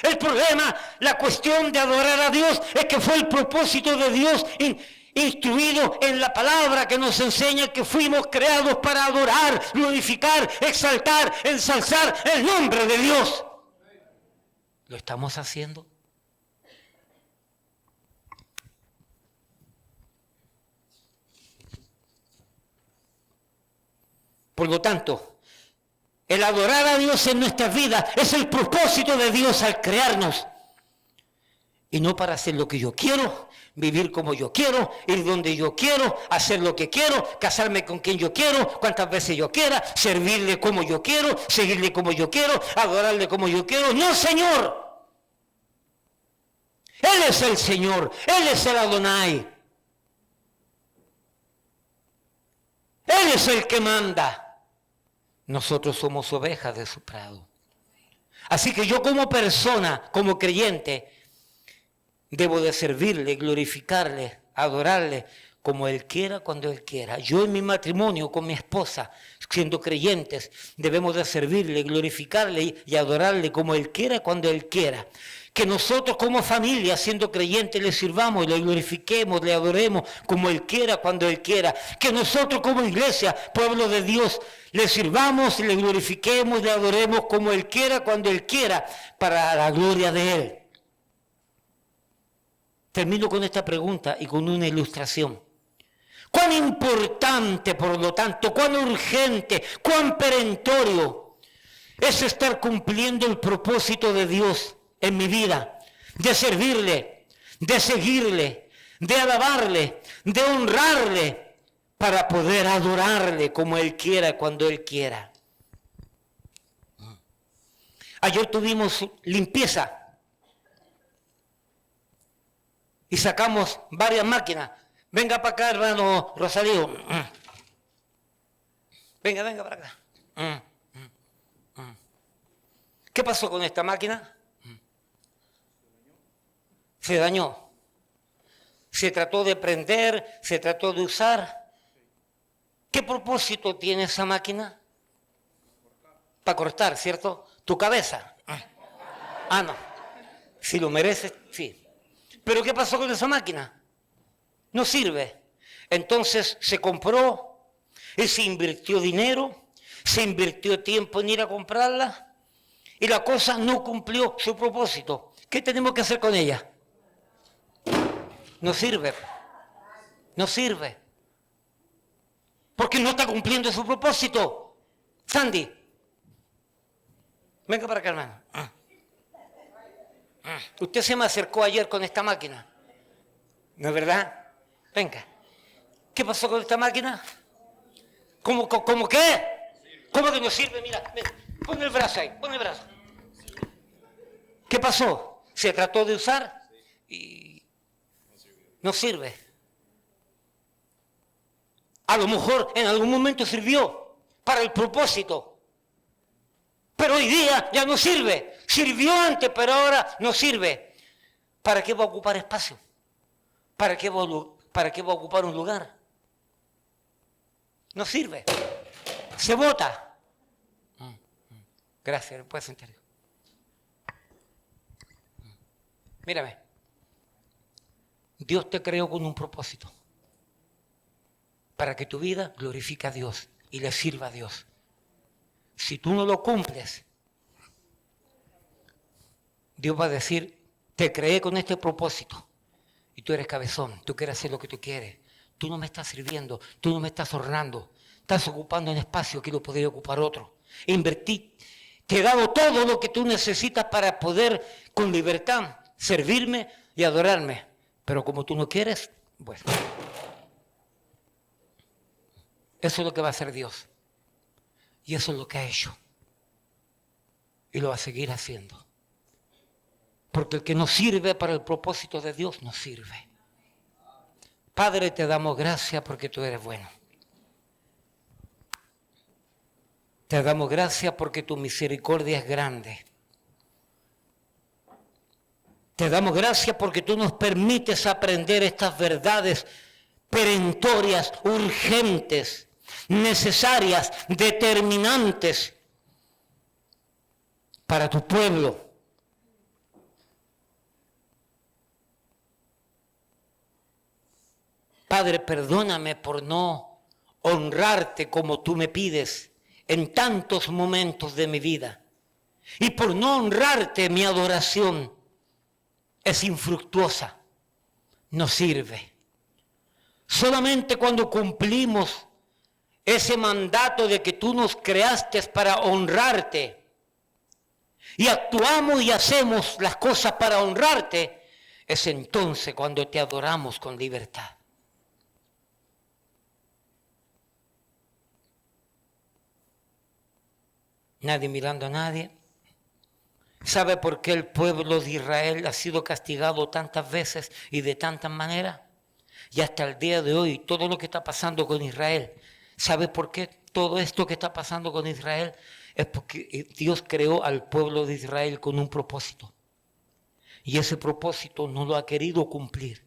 El problema, la cuestión de adorar a Dios es que fue el propósito de Dios instruido en la palabra que nos enseña que fuimos creados para adorar, glorificar, exaltar, ensalzar el nombre de Dios. ¿Lo estamos haciendo? Por lo tanto, el adorar a Dios en nuestras vidas es el propósito de Dios al crearnos. Y no para hacer lo que yo quiero, vivir como yo quiero, ir donde yo quiero, hacer lo que quiero, casarme con quien yo quiero, cuantas veces yo quiera, servirle como yo quiero, seguirle como yo quiero, adorarle como yo quiero. ¡No, Señor! Él es el Señor, Él es el Adonai. Él es el que manda. Nosotros somos ovejas de su prado. Así que yo como persona, como creyente, debo de servirle, glorificarle, adorarle, como Él quiera, cuando Él quiera. Yo en mi matrimonio con mi esposa, siendo creyentes, debemos de servirle, glorificarle y adorarle como Él quiera, cuando Él quiera. Que nosotros como familia, siendo creyentes, le sirvamos, le glorifiquemos, le adoremos como Él quiera, cuando Él quiera. Que nosotros como iglesia, pueblo de Dios, le sirvamos, le glorifiquemos, le adoremos como Él quiera, cuando Él quiera, para la gloria de Él. Termino con esta pregunta y con una ilustración. ¿Cuán importante, por lo tanto, cuán urgente, cuán perentorio es estar cumpliendo el propósito de Dios en mi vida, de servirle, de seguirle, de alabarle, de honrarle, para poder adorarle como Él quiera, cuando Él quiera? Ayer tuvimos limpieza y sacamos varias máquinas. Venga para acá, hermano Rosario. Venga para acá. ¿Qué pasó con esta máquina? Se dañó. Se trató de prender, se trató de usar. ¿Qué propósito tiene esa máquina? Para cortar, ¿cierto? Tu cabeza. Ah, no. Si lo mereces, sí. ¿Pero qué pasó con esa máquina? No sirve. Entonces se compró y se invirtió dinero, se invirtió tiempo en ir a comprarla y la cosa no cumplió su propósito. ¿Qué tenemos que hacer con ella? No sirve. No sirve. Porque no está cumpliendo su propósito. Sandy, Venga para acá, hermano. Usted se me acercó ayer con esta máquina. ¿No es verdad? Venga. ¿Qué pasó con esta máquina? ¿Cómo qué? ¿Cómo que no sirve? Mira, pon el brazo ahí, pon el brazo. ¿Qué pasó? Se trató de usar y no sirve. A lo mejor en algún momento sirvió para el propósito, pero hoy día ya no sirve. Sirvió antes, pero ahora no sirve. ¿Para qué va a ocupar espacio? ¿Para qué va a ocupar un lugar? No sirve. Se bota. Gracias, puedes sentar. Mírame. Dios te creó con un propósito. Para que tu vida glorifique a Dios y le sirva a Dios. Si tú no lo cumples, Dios va a decir, te creé con este propósito y tú eres cabezón, tú quieres hacer lo que tú quieres. Tú no me estás sirviendo, tú no me estás honrando, estás ocupando un espacio que lo podría ocupar otro. Invertí, te he dado todo lo que tú necesitas para poder con libertad servirme y adorarme. Pero como tú no quieres, bueno. Eso es lo que va a hacer Dios. Y eso es lo que ha hecho. Y lo va a seguir haciendo. Porque el que no sirve para el propósito de Dios, no sirve. Padre, te damos gracias porque tú eres bueno. Te damos gracias porque tu misericordia es grande. Te damos gracias porque tú nos permites aprender estas verdades perentorias, urgentes, necesarias, determinantes para tu pueblo. Padre, perdóname por no honrarte como tú me pides en tantos momentos de mi vida. Y por no honrarte, mi adoración es infructuosa, no sirve. Solamente cuando cumplimos ese mandato de que tú nos creaste para honrarte y actuamos y hacemos las cosas para honrarte, es entonces cuando te adoramos con libertad. Nadie mirando a nadie. ¿Sabe por qué el pueblo de Israel ha sido castigado tantas veces y de tantas maneras? Y hasta el día de hoy, todo lo que está pasando con Israel, ¿sabe por qué todo esto que está pasando con Israel? Es porque Dios creó al pueblo de Israel con un propósito. Y ese propósito no lo ha querido cumplir.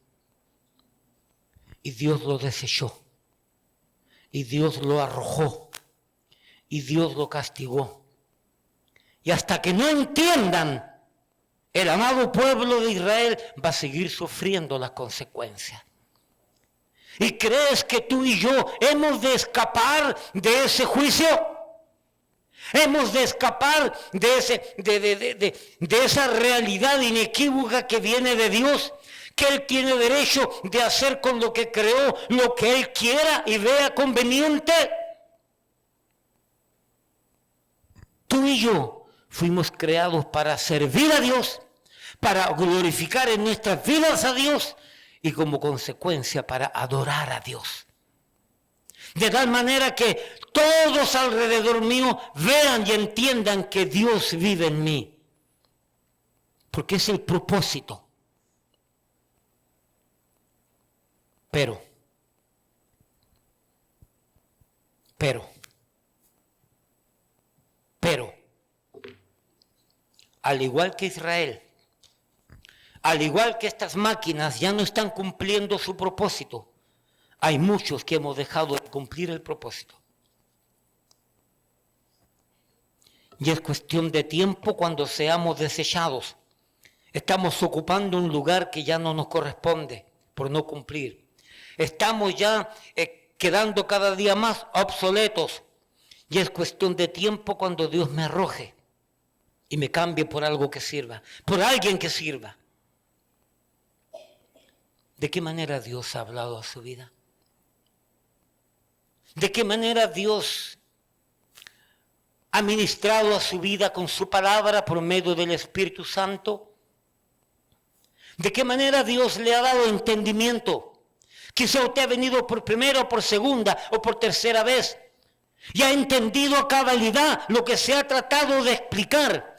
Y Dios lo desechó. Y Dios lo arrojó. Y Dios lo castigó. Y hasta que no entiendan, el amado pueblo de Israel va a seguir sufriendo las consecuencias. ¿Y crees que tú y yo hemos de escapar de ese juicio? Hemos de escapar de esa realidad inequívoca que viene de Dios, que Él tiene derecho de hacer con lo que creó lo que Él quiera y vea conveniente. Tú y yo fuimos creados para servir a Dios, para glorificar en nuestras vidas a Dios y como consecuencia para adorar a Dios. De tal manera que todos alrededor mío vean y entiendan que Dios vive en mí. Porque es el propósito. Pero, al igual que Israel, al igual que estas máquinas ya no están cumpliendo su propósito, hay muchos que hemos dejado de cumplir el propósito. Y es cuestión de tiempo cuando seamos desechados. Estamos ocupando un lugar que ya no nos corresponde por no cumplir. Estamos ya quedando cada día más obsoletos. Y es cuestión de tiempo cuando Dios me arroje y me cambie por algo que sirva, por alguien que sirva. ¿De qué manera Dios ha hablado a su vida? ¿De qué manera Dios ha ministrado a su vida con su palabra por medio del Espíritu Santo? ¿De qué manera Dios le ha dado entendimiento? Quizá usted ha venido por primera o por segunda o por tercera vez y ha entendido a cabalidad lo que se ha tratado de explicar.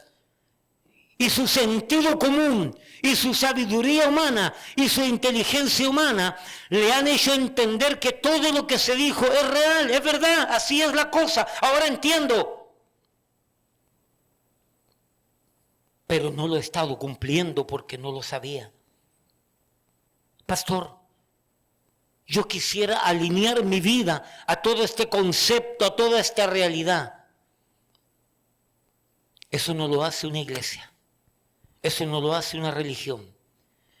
Y su sentido común, y su sabiduría humana, y su inteligencia humana le han hecho entender que todo lo que se dijo es real, es verdad, así es la cosa. Ahora entiendo. Pero no lo he estado cumpliendo porque no lo sabía. Pastor, yo quisiera alinear mi vida a todo este concepto, a toda esta realidad. Eso no lo hace una iglesia. Eso no lo hace una religión.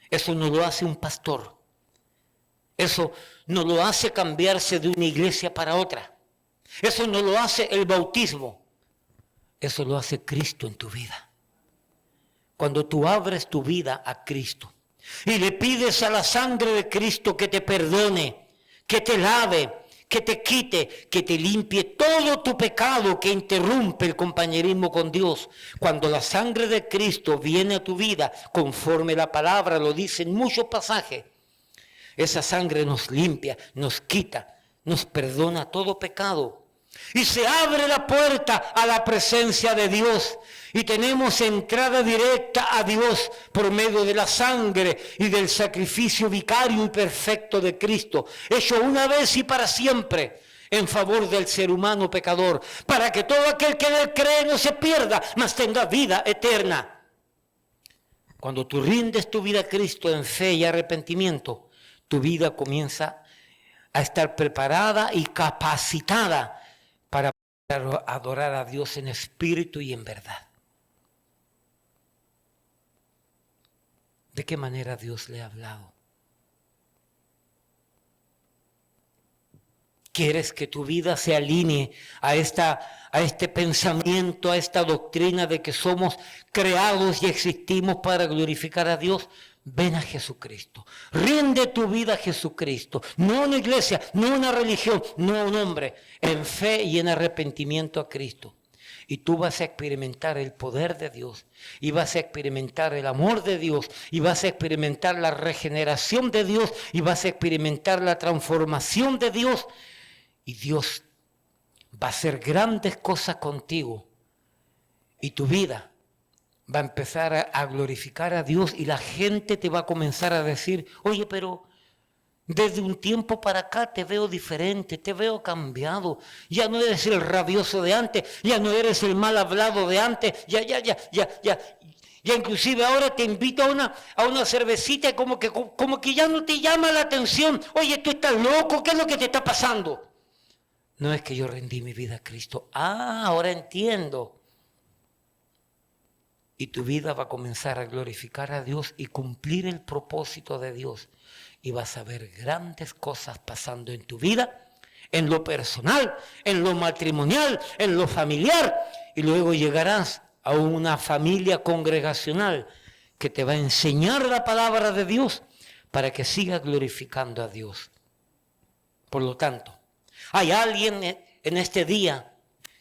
Eso no lo hace un pastor. Eso no lo hace cambiarse de una iglesia para otra. Eso no lo hace el bautismo. Eso lo hace Cristo en tu vida. Cuando tú abres tu vida a Cristo y le pides a la sangre de Cristo que te perdone, que te lave, que te quite, que te limpie todo tu pecado que interrumpe el compañerismo con Dios. Cuando la sangre de Cristo viene a tu vida, conforme la palabra lo dice en muchos pasajes, esa sangre nos limpia, nos quita, nos perdona todo pecado. Y se abre la puerta a la presencia de Dios. Y tenemos entrada directa a Dios por medio de la sangre y del sacrificio vicario y perfecto de Cristo, hecho una vez y para siempre en favor del ser humano pecador, para que todo aquel que en él cree no se pierda, mas tenga vida eterna. Cuando tú rindes tu vida a Cristo en fe y arrepentimiento, tu vida comienza a estar preparada y capacitada para adorar a Dios en espíritu y en verdad. ¿De qué manera Dios le ha hablado? ¿Quieres que tu vida se alinee a este pensamiento, a esta doctrina de que somos creados y existimos para glorificar a Dios? Ven a Jesucristo. Rinde tu vida a Jesucristo. No a una iglesia, no a una religión, no a un hombre. En fe y en arrepentimiento a Cristo. Y tú vas a experimentar el poder de Dios, y vas a experimentar el amor de Dios, y vas a experimentar la regeneración de Dios, y vas a experimentar la transformación de Dios. Y Dios va a hacer grandes cosas contigo. Y tu vida va a empezar a glorificar a Dios, y la gente te va a comenzar a decir: oye, pero desde un tiempo para acá te veo diferente, te veo cambiado. Ya no eres el rabioso de antes, ya no eres el mal hablado de antes, ya inclusive ahora te invito a una cervecita como que ya no te llama la atención. Oye, tú estás loco, ¿qué es lo que te está pasando? No es que yo rendí mi vida a Cristo. Ahora entiendo. Y tu vida va a comenzar a glorificar a Dios y cumplir el propósito de Dios. Y vas a ver grandes cosas pasando en tu vida, en lo personal, en lo matrimonial, en lo familiar. Y luego llegarás a una familia congregacional que te va a enseñar la palabra de Dios para que sigas glorificando a Dios. Por lo tanto, hay alguien en este día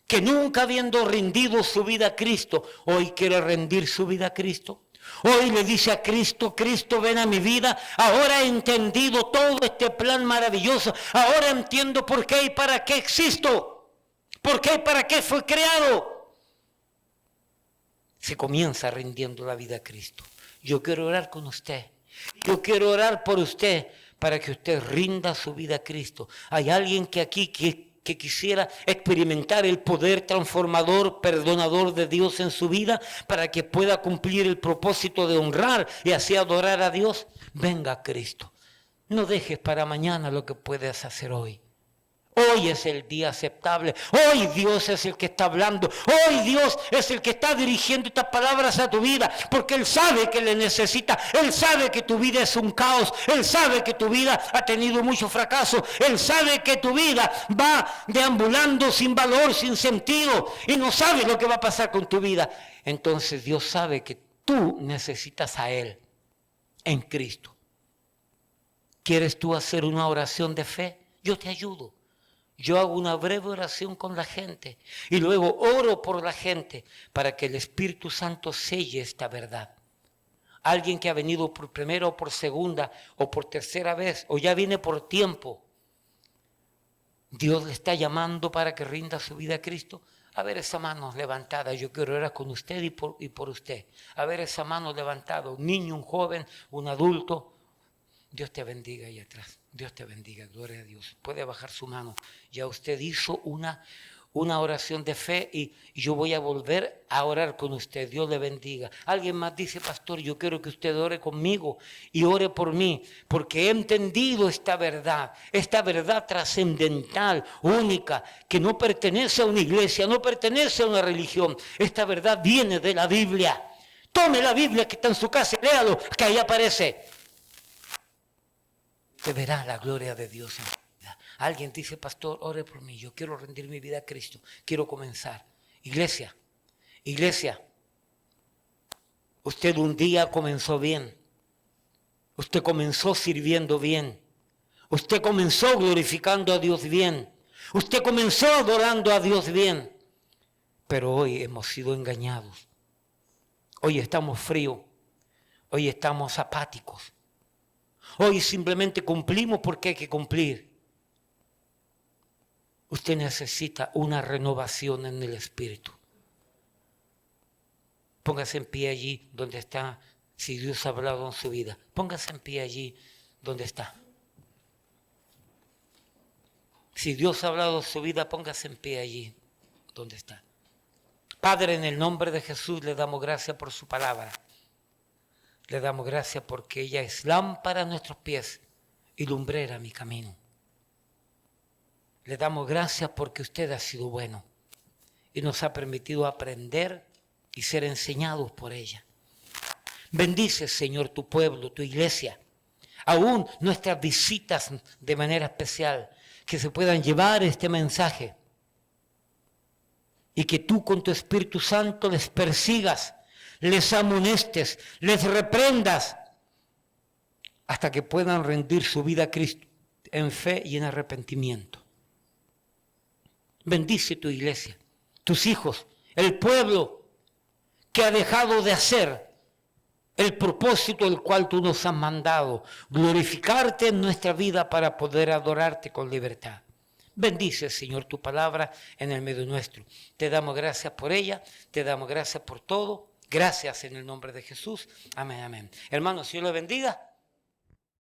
que nunca habiendo rendido su vida a Cristo, hoy quiere rendir su vida a Cristo. Hoy le dice a Cristo: Cristo, ven a mi vida. Ahora he entendido todo este plan maravilloso. Ahora entiendo por qué y para qué existo. ¿Por qué y para qué fue creado? Se comienza rindiendo la vida a Cristo. Yo quiero orar con usted. Yo quiero orar por usted para que usted rinda su vida a Cristo. Hay alguien que aquí que quisiera experimentar el poder transformador, perdonador de Dios en su vida, para que pueda cumplir el propósito de honrar y así adorar a Dios. Venga a Cristo. No dejes para mañana lo que puedes hacer hoy. Hoy es el día aceptable. Hoy Dios es el que está hablando. Hoy Dios es el que está dirigiendo estas palabras a tu vida. Porque Él sabe que le necesita. Él sabe que tu vida es un caos. Él sabe que tu vida ha tenido mucho fracaso. Él sabe que tu vida va deambulando sin valor, sin sentido. Y no sabe lo que va a pasar con tu vida. Entonces Dios sabe que tú necesitas a Él en Cristo. ¿Quieres tú hacer una oración de fe? Yo te ayudo. Yo hago una breve oración con la gente y luego oro por la gente para que el Espíritu Santo selle esta verdad. Alguien que ha venido por primera o por segunda o por tercera vez o ya viene por tiempo, Dios le está llamando para que rinda su vida a Cristo. A ver esa mano levantada, yo quiero orar con usted y por usted. A ver esa mano levantada, un niño, un joven, un adulto. Dios te bendiga ahí atrás. Dios te bendiga, gloria a Dios. Puede bajar su mano. Ya usted hizo una oración de fe y yo voy a volver a orar con usted. Dios le bendiga. Alguien más dice, pastor, yo quiero que usted ore conmigo y ore por mí, porque he entendido esta verdad trascendental, única, que no pertenece a una iglesia, no pertenece a una religión. Esta verdad viene de la Biblia. Tome la Biblia que está en su casa y léalo, que ahí aparece. Se verá la gloria de Dios en su vida. Alguien dice, pastor, ore por mí, yo quiero rendir mi vida a Cristo, quiero comenzar. Iglesia, usted un día comenzó bien, usted comenzó sirviendo bien, usted comenzó glorificando a Dios bien, usted comenzó adorando a Dios bien, pero hoy hemos sido engañados, hoy estamos fríos, hoy estamos apáticos. Hoy simplemente cumplimos porque hay que cumplir. Usted necesita una renovación en el espíritu. Póngase en pie allí donde está, si Dios ha hablado en su vida. Póngase en pie allí donde está. Si Dios ha hablado en su vida, póngase en pie allí donde está. Padre, en el nombre de Jesús le damos gracias por su palabra. Le damos gracias porque ella es lámpara a nuestros pies y lumbrera a mi camino. Le damos gracias porque usted ha sido bueno y nos ha permitido aprender y ser enseñados por ella. Bendice, Señor, tu pueblo, tu iglesia, aún nuestras visitas de manera especial, que se puedan llevar este mensaje y que tú con tu Espíritu Santo les persigas, les amonestes, les reprendas, hasta que puedan rendir su vida a Cristo en fe y en arrepentimiento. Bendice tu iglesia, tus hijos, el pueblo que ha dejado de hacer el propósito el cual tú nos has mandado, glorificarte en nuestra vida para poder adorarte con libertad. Bendice, Señor, tu palabra en el medio nuestro. Te damos gracias por ella, te damos gracias por todo. Gracias en el nombre de Jesús. Amén, amén. Hermanos, Dios les bendiga.